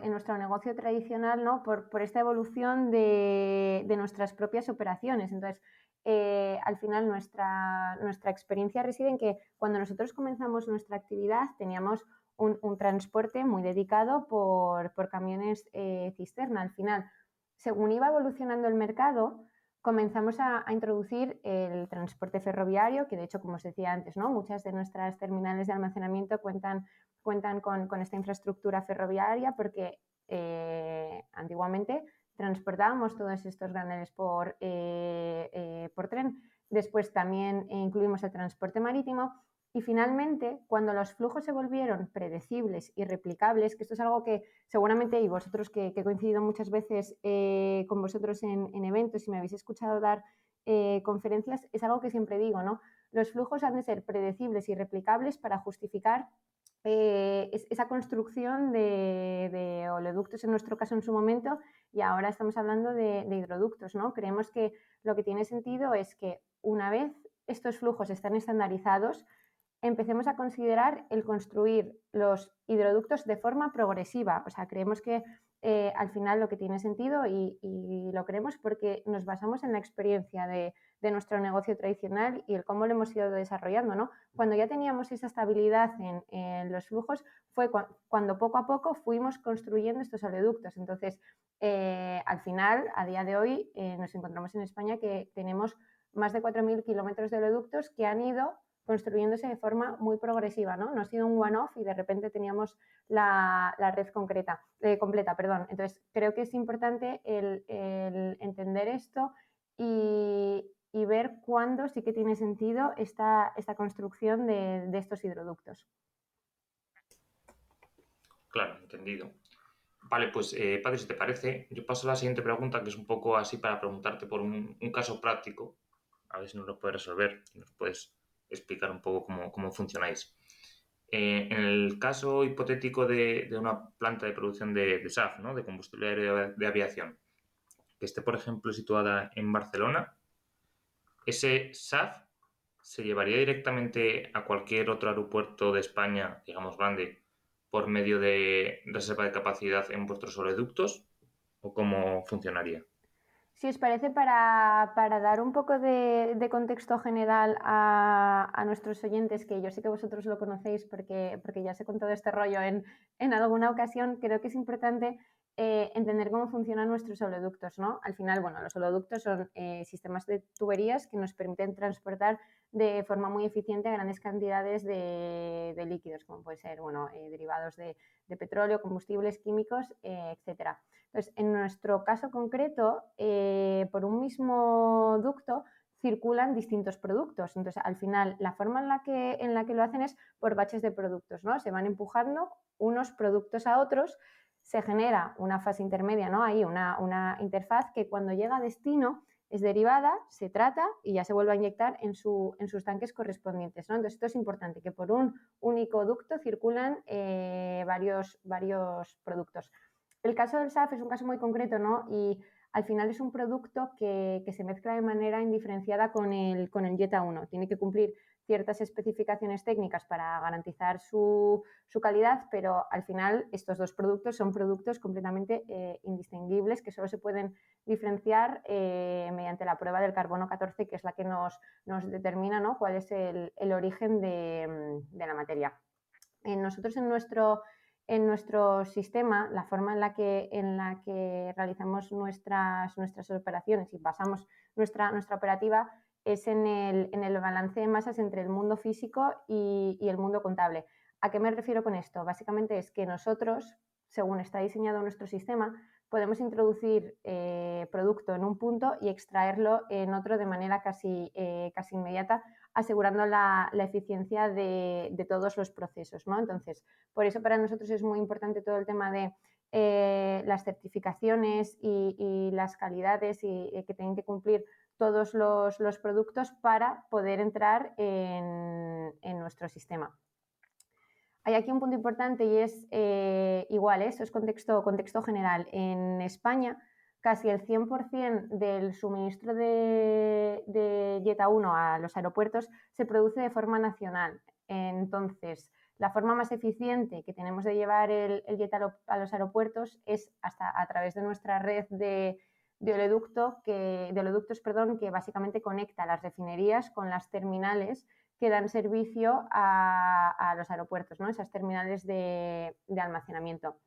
en nuestro negocio tradicional, ¿no? por esta evolución de nuestras propias operaciones. Entonces, al final nuestra experiencia reside en que cuando nosotros comenzamos nuestra actividad teníamos un transporte muy dedicado por camiones cisterna. Al final, según iba evolucionando el mercado, comenzamos a introducir el transporte ferroviario, que de hecho, como os decía antes, ¿no? Muchas de nuestras terminales de almacenamiento cuentan con esta infraestructura ferroviaria porque antiguamente transportábamos todos estos graneles por tren. Después también incluimos el transporte marítimo. Y finalmente, cuando los flujos se volvieron predecibles y replicables, que esto es algo que seguramente, y vosotros que he coincidido muchas veces con vosotros en eventos y me habéis escuchado dar conferencias, es algo que siempre digo, ¿no? Los flujos han de ser predecibles y replicables para justificar esa construcción de oleoductos, en nuestro caso en su momento, y ahora estamos hablando de hidroductos, ¿no? Creemos que lo que tiene sentido es que una vez estos flujos están estandarizados, empecemos a considerar el construir los hidroductos de forma progresiva. O sea, creemos que al final lo que tiene sentido y lo creemos porque nos basamos en la experiencia de nuestro negocio tradicional y el cómo lo hemos ido desarrollando, ¿no? Cuando ya teníamos esa estabilidad en los flujos fue cuando poco a poco fuimos construyendo estos oleoductos. Entonces, al final, a día de hoy, nos encontramos en España que tenemos más de 4.000 kilómetros de oleoductos que han ido construyéndose de forma muy progresiva, ¿no? No ha sido un one-off y de repente teníamos la red completa. Entonces, creo que es importante el entender esto y ver cuándo sí que tiene sentido esta construcción de estos hidroductos. Claro, entendido. Vale, pues Padre, si te parece, yo paso a la siguiente pregunta, que es un poco así para preguntarte por un caso práctico, a ver si nos lo puedes resolver y nos puedes explicar un poco cómo funcionáis. En el caso hipotético de una planta de producción de SAF, ¿no? De combustible aéreo de aviación, que esté, por ejemplo, situada en Barcelona, ese SAF se llevaría directamente a cualquier otro aeropuerto de España, digamos grande, por medio de reserva de capacidad en vuestros oleoductos, o cómo funcionaría. Si os parece, para dar un poco de contexto general a nuestros oyentes, que yo sé que vosotros lo conocéis porque ya os he contado este rollo en alguna ocasión, creo que es importante entender cómo funcionan nuestros oleoductos, ¿no? Al final, bueno, los oleoductos son sistemas de tuberías que nos permiten transportar de forma muy eficiente grandes cantidades de líquidos, como puede ser, bueno, derivados de petróleo, combustibles químicos, etcétera. Entonces, en nuestro caso concreto, por un mismo ducto circulan distintos productos. Entonces, al final, la forma en la que lo hacen es por baches de productos, ¿no? Se van empujando unos productos a otros, se genera una fase intermedia, ¿no? Ahí una interfaz que cuando llega a destino es derivada, se trata y ya se vuelve a inyectar en sus tanques correspondientes, ¿no? Entonces, esto es importante, que por un único ducto circulan varios productos. El caso del SAF es un caso muy concreto, ¿no? Y al final es un producto que se mezcla de manera indiferenciada con el Jet A1. Tiene que cumplir ciertas especificaciones técnicas para garantizar su calidad, pero al final estos dos productos son productos completamente indistinguibles que solo se pueden diferenciar mediante la prueba del carbono 14, que es la que nos determina, ¿no?, cuál es el origen de la materia. Nosotros en nuestro sistema, la forma en la que realizamos nuestras operaciones y basamos nuestra operativa es en el balance de masas entre el mundo físico y el mundo contable. ¿A qué me refiero con esto? Básicamente es que nosotros, según está diseñado nuestro sistema, podemos introducir producto en un punto y extraerlo en otro de manera casi inmediata, asegurando la eficiencia de todos los procesos, ¿no? Entonces, por eso para nosotros es muy importante todo el tema de las certificaciones y las calidades que tienen que cumplir todos los productos para poder entrar en nuestro sistema. Hay aquí un punto importante y es igual, esto es contexto general. En España, casi el 100% del suministro de Jet A1 a los aeropuertos se produce de forma nacional. Entonces, la forma más eficiente que tenemos de llevar el Jet a los aeropuertos es hasta a través de nuestra red de oleoductos, que básicamente conecta las refinerías con las terminales que dan servicio a los aeropuertos, ¿no? Esas terminales de almacenamiento.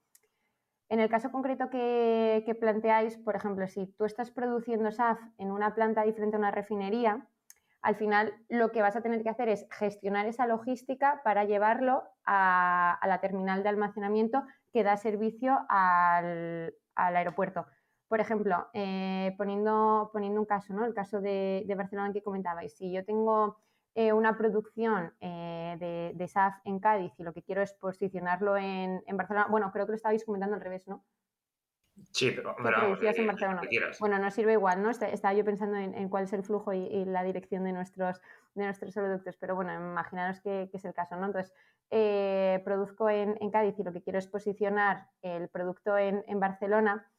En el caso concreto que planteáis, por ejemplo, si tú estás produciendo SAF en una planta diferente a una refinería, al final lo que vas a tener que hacer es gestionar esa logística para llevarlo a la terminal de almacenamiento que da servicio al aeropuerto. Por ejemplo, poniendo un caso, ¿no? El caso de Barcelona que comentabais. Si yo tengo una producción de SAF en Cádiz y lo que quiero es posicionarlo en Barcelona, bueno, creo que lo estabais comentando al revés, ¿no? Sí, pero que producías en Barcelona. lo que quieras. Bueno, nos sirve igual, ¿no? Estaba yo pensando en cuál es el flujo y la dirección de nuestros oleoductos, pero bueno, imaginaros que es el caso, ¿no? Entonces, produzco en Cádiz y lo que quiero es posicionar el producto en Barcelona.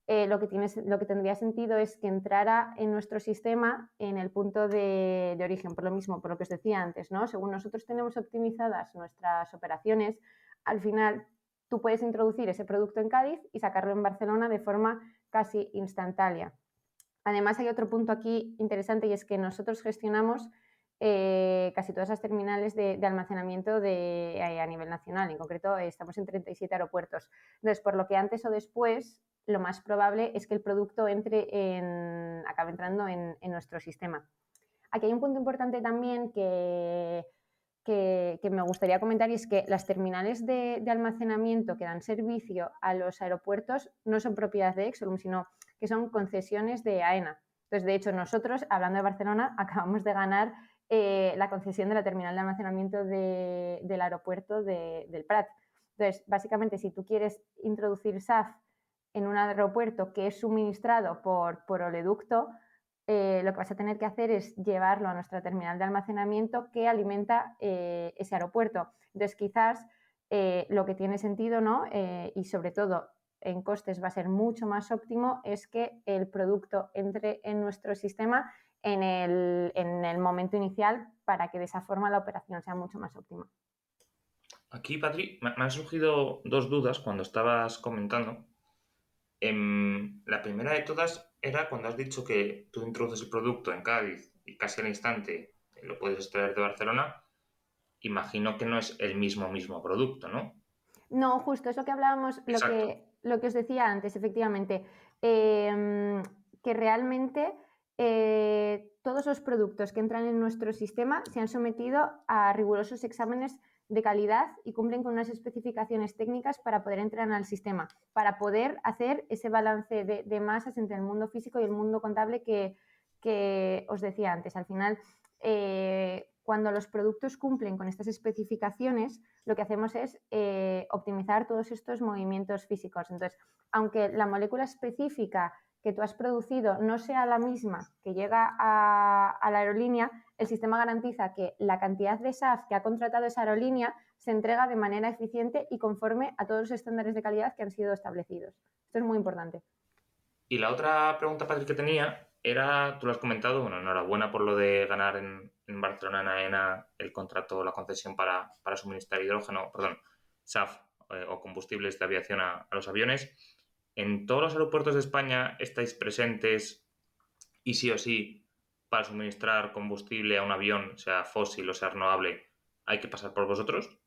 Lo que tendría sentido es que entrara en nuestro sistema en el punto de origen, por lo mismo, por lo que os decía antes, ¿no? Según nosotros tenemos optimizadas nuestras operaciones, al final tú puedes introducir ese producto en Cádiz y sacarlo en Barcelona de forma casi instantánea. Además, hay otro punto aquí interesante y es que nosotros gestionamos casi todas las terminales de almacenamiento a nivel nacional. En concreto, estamos en 37 aeropuertos. Entonces, por lo que antes o después, lo más probable es que el producto acabe entrando en nuestro sistema. Aquí hay un punto importante también que me gustaría comentar y es que las terminales de almacenamiento que dan servicio a los aeropuertos no son propiedad de Exolum, sino que son concesiones de AENA. Entonces, de hecho, nosotros, hablando de Barcelona, acabamos de ganar la concesión de la terminal de almacenamiento del aeropuerto del Prat. Entonces, básicamente, si tú quieres introducir SAF en un aeropuerto que es suministrado por oleoducto, lo que vas a tener que hacer es llevarlo a nuestra terminal de almacenamiento que alimenta ese aeropuerto. Entonces, quizás lo que tiene sentido, ¿no? Y sobre todo en costes va a ser mucho más óptimo, es que el producto entre en nuestro sistema en el momento inicial para que de esa forma la operación sea mucho más óptima. Aquí, Patri, me han surgido dos dudas cuando estabas comentando. La primera de todas era cuando has dicho que tú introduces el producto en Cádiz y casi al instante lo puedes extraer de Barcelona. Imagino que no es el mismo producto, ¿no? No, justo, es lo que hablábamos, lo que os decía antes, efectivamente, que realmente todos los productos que entran en nuestro sistema se han sometido a rigurosos exámenes de calidad y cumplen con unas especificaciones técnicas para poder entrar al sistema, para poder hacer ese balance de masas entre el mundo físico y el mundo contable que os decía antes. Al final, cuando los productos cumplen con estas especificaciones, lo que hacemos es optimizar todos estos movimientos físicos. Entonces, aunque la molécula específica que tú has producido no sea la misma que llega a la aerolínea, el sistema garantiza que la cantidad de SAF que ha contratado esa aerolínea se entrega de manera eficiente y conforme a todos los estándares de calidad que han sido establecidos. Esto es muy importante. Y la otra pregunta, Patrick, que tenía era, tú lo has comentado, bueno, enhorabuena por lo de ganar en Barcelona, en AENA, el contrato, la concesión para suministrar SAF o combustibles de aviación a los aviones. ¿En todos los aeropuertos de España estáis presentes y sí o sí para suministrar combustible a un avión, sea fósil o sea renovable, hay que pasar por vosotros?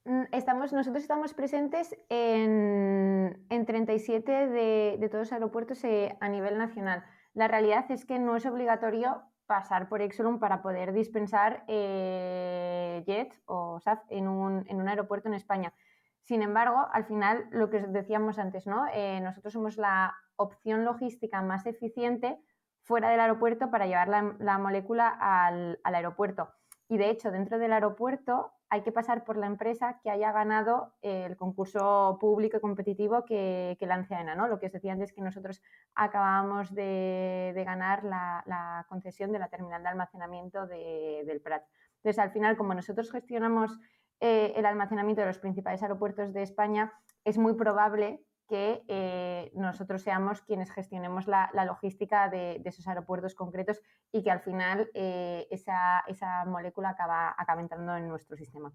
Nosotros estamos presentes en 37 de todos los aeropuertos a nivel nacional. La realidad es que no es obligatorio pasar por Exolum para poder dispensar jet o SAF en un aeropuerto en España. Sin embargo, al final, lo que decíamos antes, ¿no? Nosotros somos la opción logística más eficiente fuera del aeropuerto para llevar la molécula al aeropuerto. Y de hecho, dentro del aeropuerto hay que pasar por la empresa que haya ganado el concurso público y competitivo que lance AENA, ¿no? Lo que os decía antes, que nosotros acabábamos de ganar la concesión de la terminal de almacenamiento del Prat. Entonces, al final, como nosotros gestionamos el almacenamiento de los principales aeropuertos de España, es muy probable que nosotros seamos quienes gestionemos la logística de esos aeropuertos concretos y que al final esa molécula acaba entrando en nuestro sistema.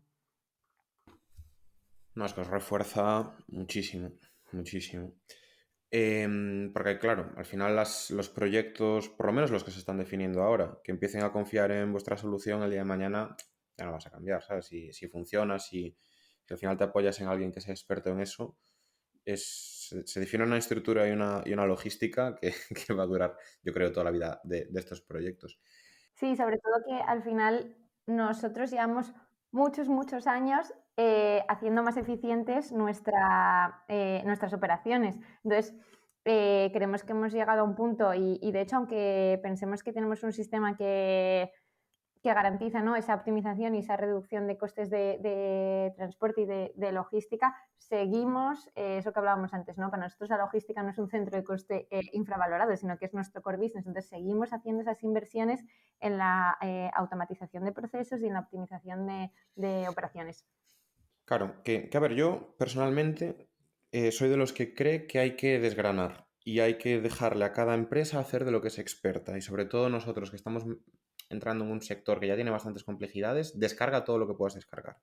No, es que os refuerza muchísimo, muchísimo. Porque claro, al final los proyectos, por lo menos los que se están definiendo ahora, que empiecen a confiar en vuestra solución el día de mañana, ya no vas a cambiar, ¿sabes? Si funciona, si al final te apoyas en alguien que sea experto en eso, se define una estructura y una logística que va a durar, yo creo, toda la vida de estos proyectos. Sí, sobre todo que al final nosotros llevamos muchos años haciendo más eficientes nuestras operaciones. Entonces, creemos que hemos llegado a un punto y de hecho, aunque pensemos que tenemos un sistema que garantiza, ¿no?, esa optimización y esa reducción de costes de transporte y de logística, seguimos, eso que hablábamos antes, ¿no? Para nosotros la logística no es un centro de coste infravalorado, sino que es nuestro core business. Entonces seguimos haciendo esas inversiones en la automatización de procesos y en la optimización de operaciones. Claro, que a ver, yo personalmente soy de los que cree que hay que desgranar y hay que dejarle a cada empresa hacer de lo que es experta. Y sobre todo nosotros que estamos entrando en un sector que ya tiene bastantes complejidades, descarga todo lo que puedas descargar.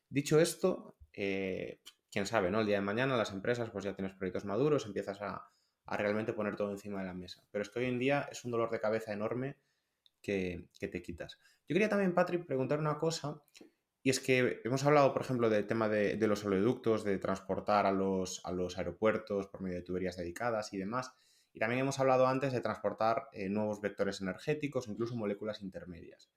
Dicho esto, quién sabe, ¿no? El día de mañana las empresas pues ya tienes proyectos maduros, empiezas a realmente poner todo encima de la mesa. Pero es que hoy en día es un dolor de cabeza enorme que te quitas. Yo quería también, Patrick, preguntar una cosa. Y es que hemos hablado, por ejemplo, del tema de los oleoductos, de transportar a los aeropuertos por medio de tuberías dedicadas y demás. Y también hemos hablado antes de transportar nuevos vectores energéticos, incluso moléculas intermedias.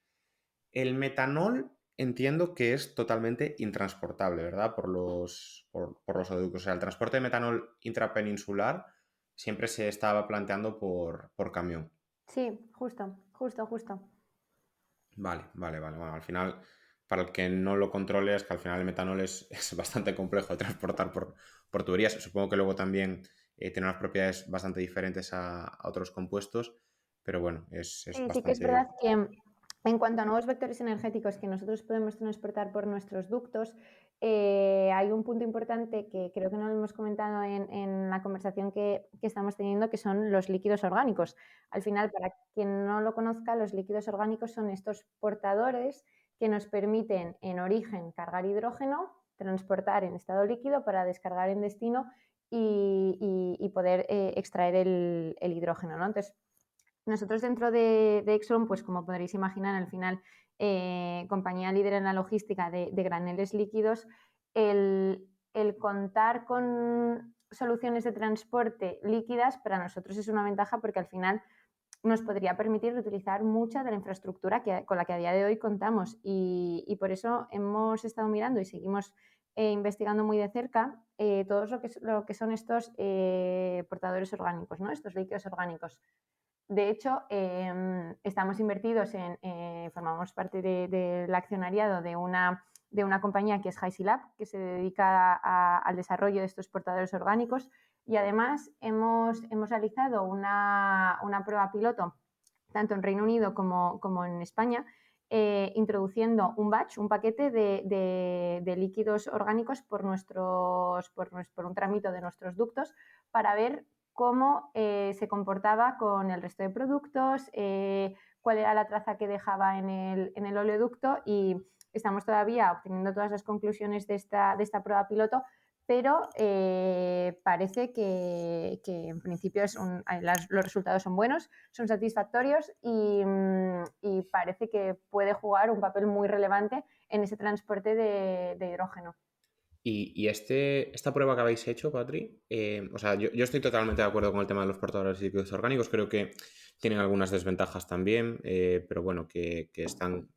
El metanol entiendo que es totalmente intransportable, ¿verdad? Por los oleoductos. O sea, el transporte de metanol intrapeninsular siempre se estaba planteando por camión. Sí, justo. Vale. Bueno, al final, para el que no lo controle, es que al final el metanol es bastante complejo de transportar por tuberías. Supongo que luego también tiene unas propiedades bastante diferentes a otros compuestos, pero bueno, es Sí que es bastante... verdad que en cuanto a nuevos vectores energéticos que nosotros podemos transportar por nuestros ductos, hay un punto importante que creo que no lo hemos comentado en la conversación que estamos teniendo, que son los líquidos orgánicos. Al final, para quien no lo conozca, los líquidos orgánicos son estos portadores que nos permiten en origen cargar hidrógeno, transportar en estado líquido para descargar en destino y poder extraer el hidrógeno, ¿no? Entonces, nosotros dentro de Exxon, pues como podréis imaginar, al final, compañía líder en la logística de graneles líquidos, el contar con soluciones de transporte líquidas para nosotros es una ventaja porque al final nos podría permitir utilizar mucha de la infraestructura con la que a día de hoy contamos y por eso hemos estado mirando y seguimos investigando muy de cerca todo lo que son estos portadores orgánicos, ¿no? Estos líquidos orgánicos. De hecho, estamos invertidos formamos parte del accionariado de una compañía que es HiSilab, que se dedica al desarrollo de estos portadores orgánicos y además hemos realizado una prueba piloto tanto en Reino Unido como en España, introduciendo un batch, un paquete de líquidos orgánicos por un trámite de nuestros ductos para ver cómo se comportaba con el resto de productos, cuál era la traza que dejaba en el oleoducto y estamos todavía obteniendo todas las conclusiones de esta prueba piloto, pero parece que en principio los resultados son buenos, son satisfactorios y parece que puede jugar un papel muy relevante en ese transporte de hidrógeno. Y esta prueba que habéis hecho, Patri, o sea, yo estoy totalmente de acuerdo con el tema de los portadores líquidos orgánicos, creo que tienen algunas desventajas también, pero bueno, que están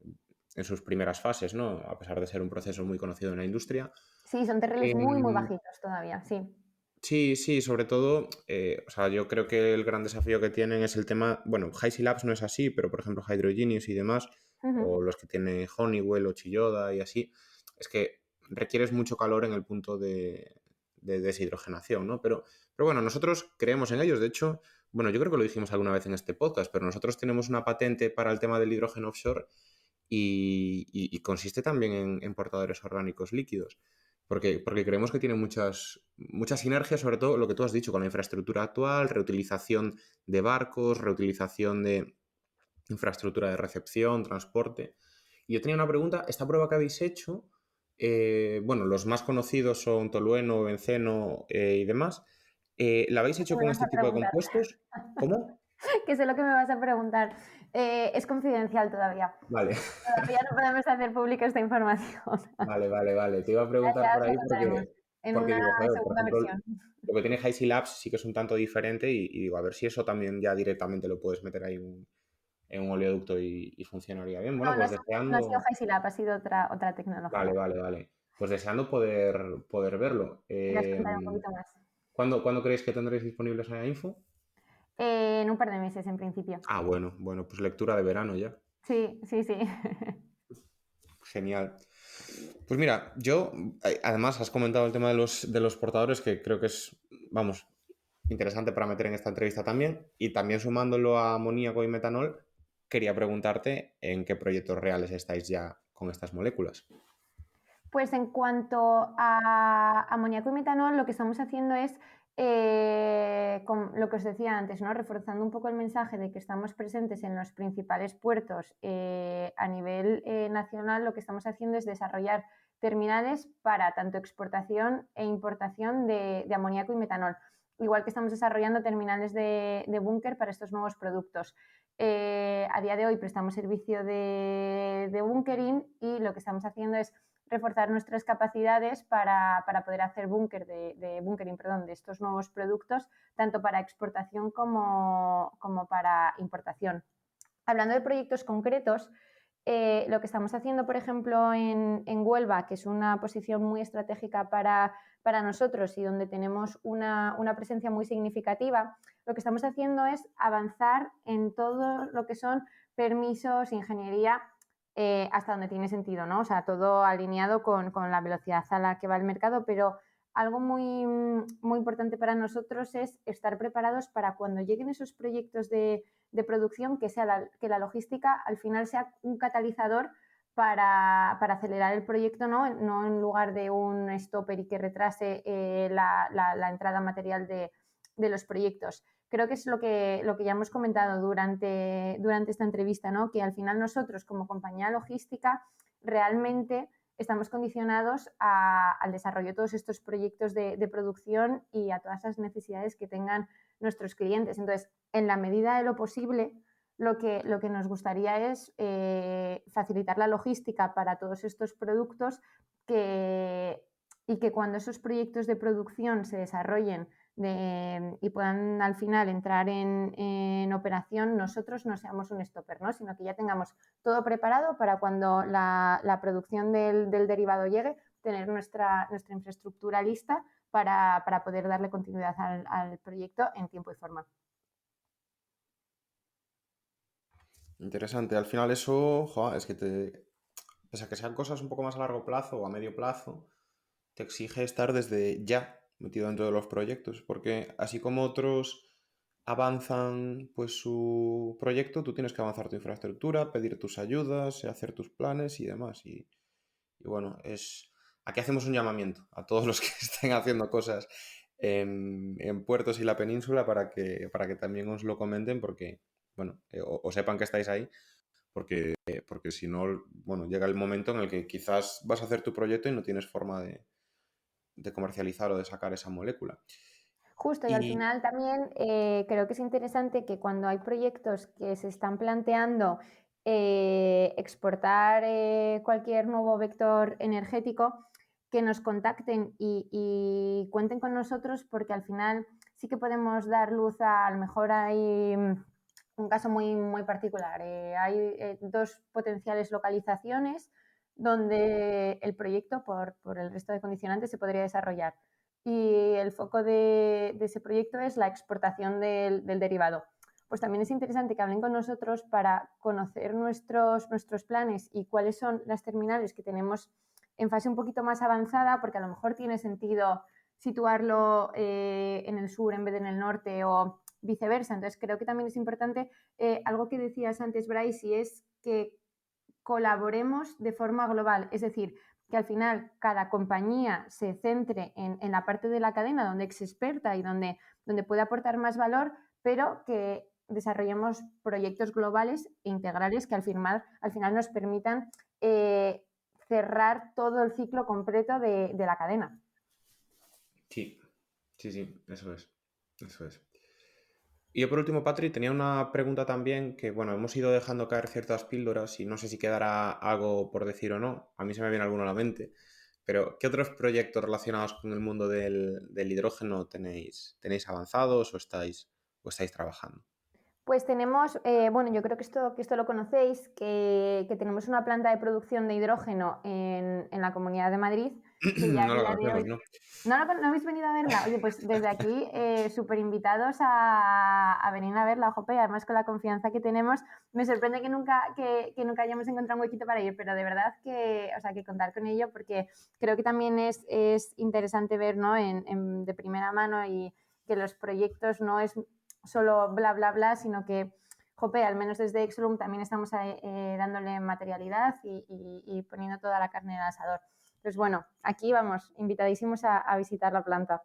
en sus primeras fases, ¿no? A pesar de ser un proceso muy conocido en la industria. Sí, son TRLs muy bajitos todavía, sí. Sí, sobre todo, o sea, yo creo que el gran desafío que tienen es el tema, bueno, HiSilabs no es así, pero por ejemplo Hydrogenious y demás, o los que tiene Honeywell o Chiyoda y así, es que requieres mucho calor en el punto de deshidrogenación, ¿no? Pero bueno, nosotros creemos en ellos. De hecho, bueno, yo creo que lo dijimos alguna vez en este podcast, pero nosotros tenemos una patente para el tema del hidrógeno offshore y consiste también en portadores orgánicos líquidos. Porque creemos que tiene muchas sinergias, sobre todo lo que tú has dicho, con la infraestructura actual, reutilización de barcos, reutilización de infraestructura de recepción, transporte. Y yo tenía una pregunta, esta prueba que habéis hecho, bueno, los más conocidos son tolueno, benceno y demás. ¿La habéis hecho ¿Qué me con vas este a tipo de preguntar? compuestos? ¿Cómo? Que sé lo que me vas a preguntar. Es confidencial todavía. Vale, Todavía no podemos hacer pública esta información. vale. Te iba a preguntar Ya por os lo ahí contaremos en porque una digo, joder, por segunda ejemplo, versión. lo que tiene Hisey Labs sí que es un tanto diferente y digo, a ver si eso también ya directamente lo puedes meter ahí en un oleoducto y funcionaría bien. Bueno, No, pues no ha sido deseando... HiSilab, ha sido otra tecnología. Vale. Pues deseando poder verlo. Ya os contaré un poquito más. ¿Cuándo creéis que tendréis disponible esa info? En un par de meses, en principio. Ah, bueno, pues lectura de verano ya. Sí. Genial. Pues mira, yo, además has comentado el tema de los portadores, que creo que es, vamos, interesante para meter en esta entrevista también. Y también sumándolo a amoníaco y metanol, quería preguntarte en qué proyectos reales estáis ya con estas moléculas. Pues en cuanto a amoníaco y metanol, lo que estamos haciendo es, con lo que os decía antes, ¿no? Reforzando un poco el mensaje de que estamos presentes en los principales puertos a nivel nacional, lo que estamos haciendo es desarrollar terminales para tanto exportación e importación de amoníaco y metanol. Igual que estamos desarrollando terminales de búnker para estos nuevos productos. A día de hoy prestamos servicio de bunkering y lo que estamos haciendo es reforzar nuestras capacidades para poder hacer bunkering de estos nuevos productos, tanto para exportación como para importación. Hablando de proyectos concretos, lo que estamos haciendo, por ejemplo, en Huelva, que es una posición muy estratégica para nosotros y donde tenemos una presencia muy significativa, lo que estamos haciendo es avanzar en todo lo que son permisos, ingeniería, hasta donde tiene sentido, ¿no? O sea, todo alineado con la velocidad a la que va el mercado, pero algo muy importante para nosotros es estar preparados para cuando lleguen esos proyectos de producción, que la logística al final sea un catalizador para acelerar el proyecto, no en lugar de un stopper y que retrase la entrada material de los proyectos. Creo que es lo que ya hemos comentado durante esta entrevista, ¿no? Que al final nosotros como compañía logística realmente estamos condicionados al desarrollo de todos estos proyectos de producción y a todas las necesidades que tengan nuestros clientes. Entonces, en la medida de lo posible, lo que nos gustaría es facilitar la logística para todos estos productos y que cuando esos proyectos de producción se desarrollen y puedan al final entrar en operación, nosotros no seamos un stopper, ¿no? Sino que ya tengamos todo preparado para cuando la producción del derivado llegue, tener nuestra infraestructura lista para poder darle continuidad al proyecto en tiempo y forma. Interesante. Al final eso, joder, es que pese a que sean cosas un poco más a largo plazo o a medio plazo, te exige estar desde ya metido dentro de los proyectos, porque así como otros avanzan pues su proyecto, tú tienes que avanzar tu infraestructura, pedir tus ayudas, hacer tus planes y demás. Y bueno, aquí hacemos un llamamiento a todos los que estén haciendo cosas en puertos y la península para que también os lo comenten, porque, bueno, o sepan que estáis ahí, porque si no, bueno, llega el momento en el que quizás vas a hacer tu proyecto y no tienes forma de comercializar o de sacar esa molécula. Justo, y al final también creo que es interesante que cuando hay proyectos que se están planteando exportar cualquier nuevo vector energético, que nos contacten y cuenten con nosotros, porque al final sí que podemos dar luz a lo mejor hay un caso muy particular. Hay dos potenciales localizaciones donde el proyecto, por el resto de condicionantes, se podría desarrollar. Y el foco de ese proyecto es la exportación del derivado. Pues también es interesante que hablen con nosotros para conocer nuestros planes y cuáles son las terminales que tenemos en fase un poquito más avanzada, porque a lo mejor tiene sentido situarlo en el sur en vez de en el norte o viceversa. Entonces creo que también es importante algo que decías antes, Bryce, y es que colaboremos de forma global, es decir, que al final cada compañía se centre en la parte de la cadena donde es experta y donde puede aportar más valor, pero que desarrollemos proyectos globales e integrales que al final nos permitan cerrar todo el ciclo completo de la cadena. Sí, eso es. Y yo por último, Patri, tenía una pregunta también que, bueno, hemos ido dejando caer ciertas píldoras y no sé si quedará algo por decir o no. A mí se me viene alguno a la mente. Pero, ¿qué otros proyectos relacionados con el mundo del hidrógeno tenéis avanzados o estáis trabajando? Pues tenemos, bueno, yo creo que esto lo conocéis, que tenemos una planta de producción de hidrógeno en la Comunidad de Madrid, que ya a No lo día de conocemos, hoy... ¿no? ¿No habéis venido a verla? Oye, pues desde aquí, súper invitados a venir a verla, Jope, y además con la confianza que tenemos. Me sorprende que nunca hayamos encontrado un huequito para ir, pero de verdad que contar con ello, porque creo que también es interesante ver, ¿no? de primera mano, y que los proyectos no es solo bla, bla, bla, sino que, jope, al menos desde Exolum también estamos dándole materialidad y poniendo toda la carne en el asador. Pues bueno, aquí vamos, invitadísimos a visitar la planta.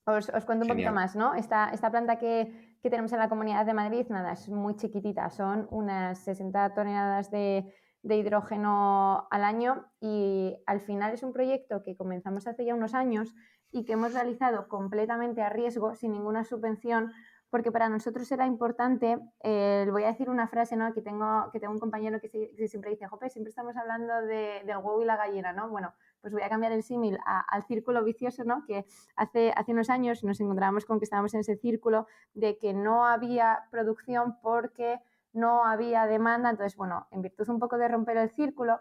Os cuento un poquito más, ¿no? Esta planta que tenemos en la Comunidad de Madrid, nada, es muy chiquitita, son unas 60 toneladas de hidrógeno al año, y al final es un proyecto que comenzamos hace ya unos años y que hemos realizado completamente a riesgo, sin ninguna subvención, porque para nosotros era importante, voy a decir una frase, ¿no? Que tengo un compañero que siempre dice, Jope, siempre estamos hablando del huevo y la gallina, ¿no? Bueno, pues voy a cambiar el símil al círculo vicioso, ¿no? Que hace unos años nos encontrábamos con que estábamos en ese círculo de que no había producción porque no había demanda. Entonces, bueno, en virtud un poco de romper el círculo,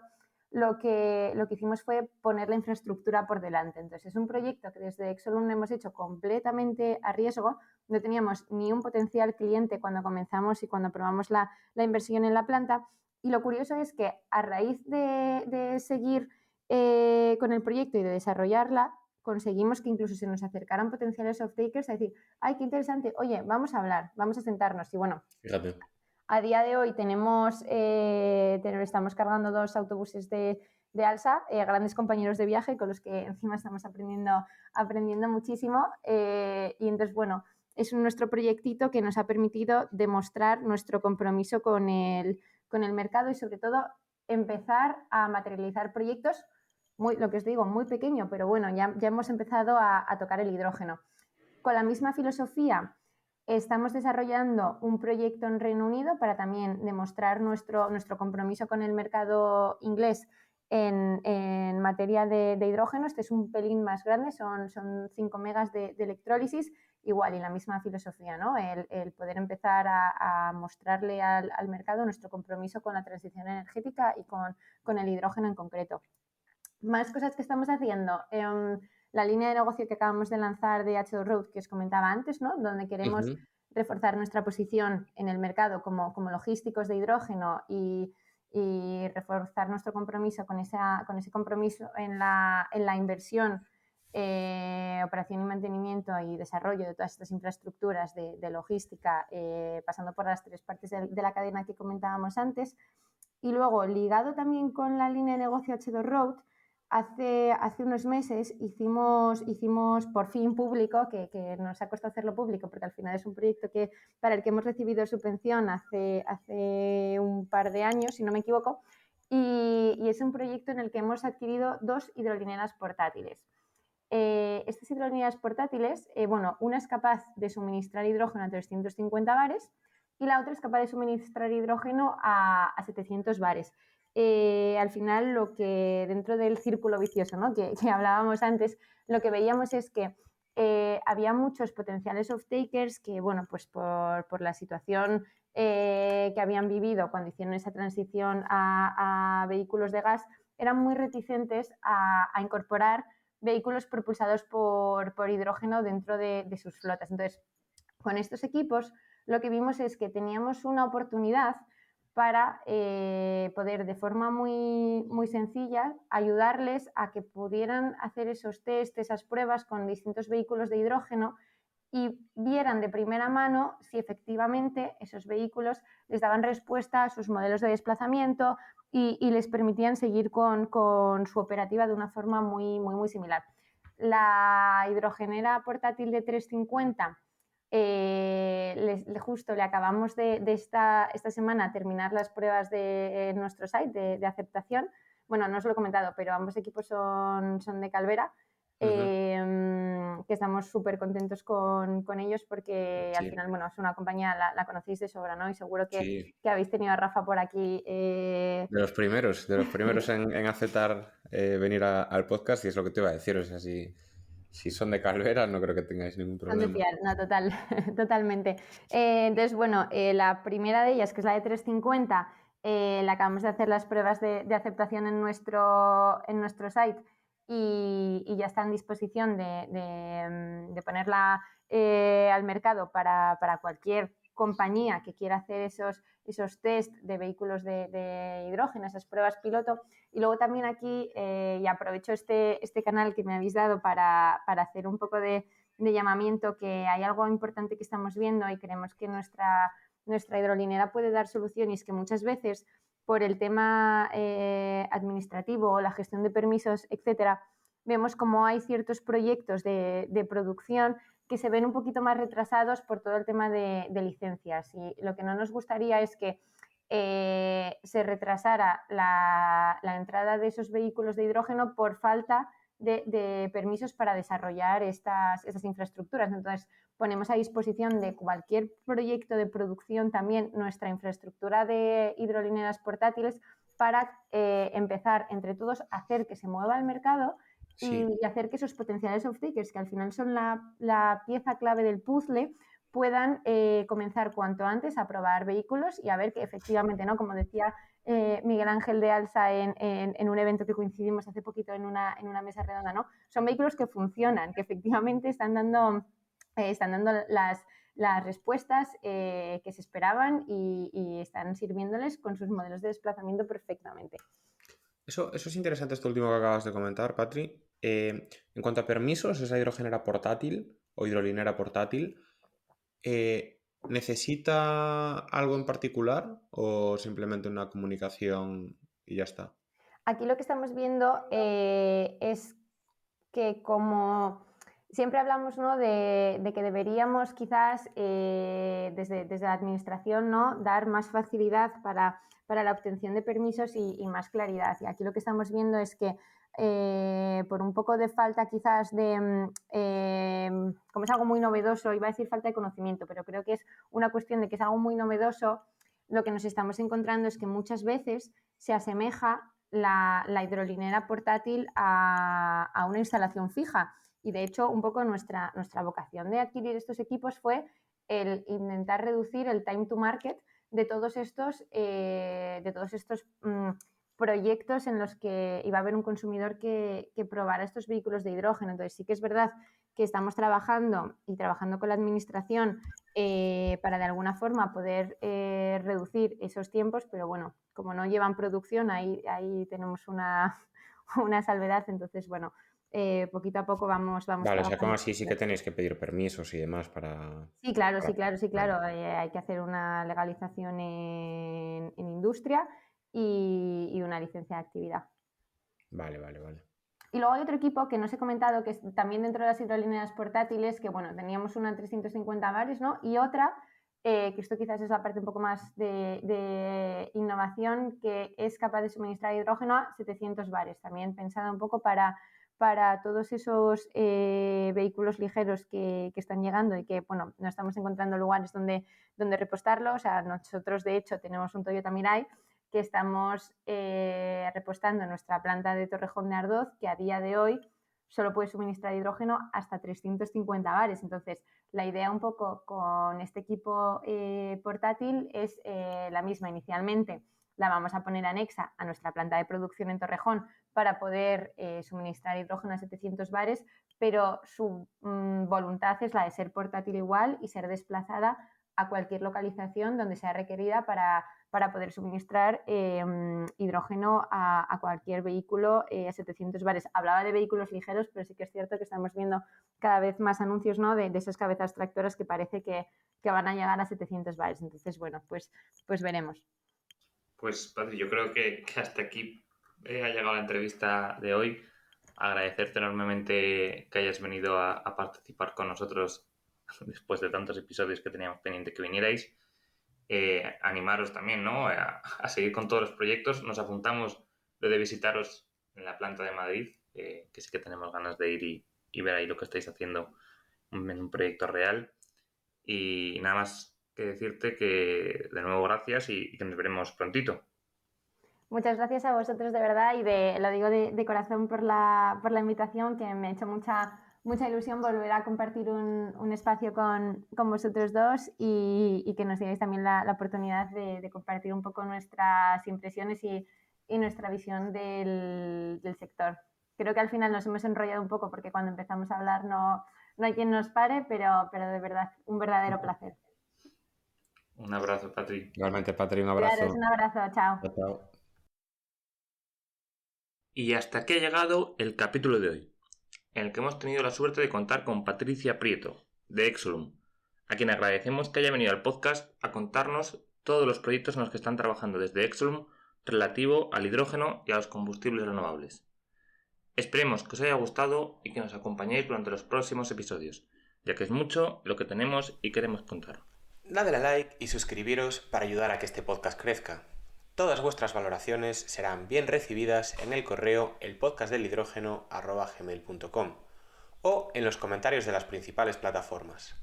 lo que hicimos fue poner la infraestructura por delante. Entonces, es un proyecto que desde Exolum hemos hecho completamente a riesgo. No teníamos ni un potencial cliente cuando comenzamos y cuando probamos la inversión en la planta. Y lo curioso es que a raíz de seguir con el proyecto y de desarrollarla, conseguimos que incluso se nos acercaran potenciales off-takers a decir, ay, qué interesante, oye, vamos a hablar, vamos a sentarnos. Y bueno, Fíjate. a día de hoy estamos cargando 2 autobuses de Alsa, grandes compañeros de viaje con los que encima estamos aprendiendo muchísimo. Y entonces, bueno, es nuestro proyectito que nos ha permitido demostrar nuestro compromiso con el mercado y sobre todo empezar a materializar proyectos, lo que os digo, muy pequeño, pero bueno, ya hemos empezado a tocar el hidrógeno. Con la misma filosofía, estamos desarrollando un proyecto en Reino Unido para también demostrar nuestro compromiso con el mercado inglés en materia de hidrógeno. Este es un pelín más grande, son 5 megas de electrólisis, igual, y la misma filosofía, ¿no? El poder empezar a mostrarle al mercado nuestro compromiso con la transición energética y con el hidrógeno en concreto. Más cosas que estamos haciendo. La línea de negocio que acabamos de lanzar de H2 Road, que os comentaba antes, ¿no? Donde queremos reforzar nuestra posición en el mercado como logísticos de hidrógeno y reforzar nuestro compromiso con ese compromiso en la inversión, operación y mantenimiento y desarrollo de todas estas infraestructuras de logística, pasando por las 3 partes de la cadena que comentábamos antes. Y luego, ligado también con la línea de negocio H2 Road, hace unos meses hicimos por fin público, que nos ha costado hacerlo público porque al final es un proyecto para el que hemos recibido subvención hace un par de años, si no me equivoco, y es un proyecto en el que hemos adquirido 2 hidrolineras portátiles. Estas hidrolineras portátiles, una es capaz de suministrar hidrógeno a 350 bares y la otra es capaz de suministrar hidrógeno a 700 bares. Al final, lo que dentro del círculo vicioso, ¿no? que hablábamos antes, lo que veíamos es que había muchos potenciales off-takers que, bueno, pues por la situación que habían vivido cuando hicieron esa transición a vehículos de gas, eran muy reticentes a incorporar vehículos propulsados por hidrógeno dentro de sus flotas. Entonces, con estos equipos, lo que vimos es que teníamos una oportunidad para poder de forma muy, muy sencilla ayudarles a que pudieran hacer esos test, esas pruebas con distintos vehículos de hidrógeno y vieran de primera mano si efectivamente esos vehículos les daban respuesta a sus modelos de desplazamiento y les permitían seguir con su operativa de una forma muy, muy, muy similar. La hidrogenera portátil de 350 justo le acabamos de esta semana terminar las pruebas de nuestro site de aceptación. Bueno, no os lo he comentado, pero ambos equipos son de Calvera, que estamos súper contentos con ellos porque al final, bueno, es una compañía, la conocéis de sobra, ¿no? Y seguro que habéis tenido a Rafa por aquí. De los primeros en aceptar venir al podcast, y es lo que te iba a decir, o sea, si son de Calvera, no creo que tengáis ningún problema. No, totalmente. Entonces, bueno, la primera de ellas, que es la de 350, la acabamos de hacer las pruebas de aceptación en nuestro site y ya está en disposición de ponerla al mercado para cualquier compañía que quiera hacer esos test de vehículos de hidrógeno, esas pruebas piloto. Y luego también aquí, y aprovecho este canal que me habéis dado para hacer un poco de llamamiento, que hay algo importante que estamos viendo y creemos que nuestra hidrolinera puede dar solución, y es que muchas veces por el tema administrativo o la gestión de permisos, etcétera, vemos como hay ciertos proyectos de producción que se ven un poquito más retrasados por todo el tema de licencias, y lo que no nos gustaría es que se retrasara la entrada de esos vehículos de hidrógeno por falta de permisos para desarrollar estas infraestructuras. Entonces, ponemos a disposición de cualquier proyecto de producción también nuestra infraestructura de hidrolineras portátiles para empezar entre todos a hacer que se mueva el mercado y hacer que esos potenciales off-takers, que al final son la pieza clave del puzzle, puedan comenzar cuanto antes a probar vehículos y a ver que efectivamente, ¿no? Como decía Miguel Ángel de Alsa en un evento que coincidimos hace poquito en una mesa redonda, ¿no? Son vehículos que funcionan, que efectivamente están dando las respuestas que se esperaban y están sirviéndoles con sus modelos de desplazamiento perfectamente. Eso es interesante, esto último que acabas de comentar, Patri. En cuanto a permisos, esa hidrogenera portátil o hidrolinera portátil, ¿necesita algo en particular o simplemente una comunicación y ya está? Aquí lo que estamos viendo es que, como siempre hablamos, ¿no? de que deberíamos quizás desde la administración, ¿no? dar más facilidad para la obtención de permisos y más claridad. Y aquí lo que estamos viendo es que por un poco de falta quizás como es algo muy novedoso, iba a decir falta de conocimiento, pero creo que es una cuestión de que es algo muy novedoso, lo que nos estamos encontrando es que muchas veces se asemeja la hidrolinera portátil a una instalación fija. Y de hecho, un poco nuestra vocación de adquirir estos equipos fue el intentar reducir el time to market de todos estos proyectos en los que iba a haber un consumidor que probara estos vehículos de hidrógeno. Entonces, sí que es verdad que estamos trabajando con la administración para de alguna forma poder reducir esos tiempos, pero bueno, como no llevan producción, ahí tenemos una salvedad. Entonces, bueno, poquito a poco vamos Vale, o sea, como trabajando. así sí que tenéis que pedir permisos y demás para... Sí, claro. Vale. Hay que hacer una legalización en industria y una licencia de actividad. Vale. Y luego hay otro equipo que no os he comentado, que es también dentro de las hidrolineras portátiles, que bueno, teníamos una 350 bares, ¿no? Y otra, que esto quizás es la parte un poco más de innovación, que es capaz de suministrar hidrógeno a 700 bares, también pensada un poco para todos esos vehículos ligeros que están llegando y que, bueno, no estamos encontrando lugares donde repostarlo. O sea, nosotros de hecho tenemos un Toyota Mirai que estamos repostando en nuestra planta de Torrejón de Ardoz, que a día de hoy solo puede suministrar hidrógeno hasta 350 bares. Entonces, la idea un poco con este equipo portátil es la misma. Inicialmente la vamos a poner anexa a nuestra planta de producción en Torrejón para poder suministrar hidrógeno a 700 bares, pero su voluntad es la de ser portátil igual y ser desplazada a cualquier localización donde sea requerida para para poder suministrar hidrógeno a cualquier vehículo a 700 bares. Hablaba de vehículos ligeros, pero sí que es cierto que estamos viendo cada vez más anuncios, ¿no?, de esas cabezas tractoras que parece que van a llegar a 700 bares. Entonces, bueno, pues veremos. Pues, Patri, yo creo que hasta aquí ha llegado la entrevista de hoy. Agradecerte enormemente que hayas venido a participar con nosotros después de tantos episodios que teníamos pendiente que vinierais. Animaros también, ¿no?, a seguir con todos los proyectos. Nos apuntamos lo de visitaros en la planta de Madrid, que sí que tenemos ganas de ir y ver ahí lo que estáis haciendo en un proyecto real. Y nada más que decirte que de nuevo gracias y que nos veremos prontito. Muchas gracias a vosotros, de verdad, y lo digo de corazón por la invitación, que me ha hecho mucha ilusión volver a compartir un espacio con vosotros dos y que nos digáis también la oportunidad de compartir un poco nuestras impresiones y nuestra visión del sector. Creo que al final nos hemos enrollado un poco porque cuando empezamos a hablar no hay quien nos pare, pero de verdad, un verdadero placer. Un abrazo, Patri. Igualmente, Patri, un abrazo. Claro, un abrazo, chao. Chao. Y hasta aquí ha llegado el capítulo de hoy, en el que hemos tenido la suerte de contar con Patricia Prieto, de Exolum, a quien agradecemos que haya venido al podcast a contarnos todos los proyectos en los que están trabajando desde Exolum relativo al hidrógeno y a los combustibles renovables. Esperemos que os haya gustado y que nos acompañéis durante los próximos episodios, ya que es mucho lo que tenemos y queremos contar. Dadle a like y suscribiros para ayudar a que este podcast crezca. Todas vuestras valoraciones serán bien recibidas en el correo elpodcastdelhidrógeno@gmail.com o en los comentarios de las principales plataformas.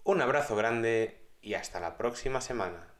Un abrazo grande y hasta la próxima semana.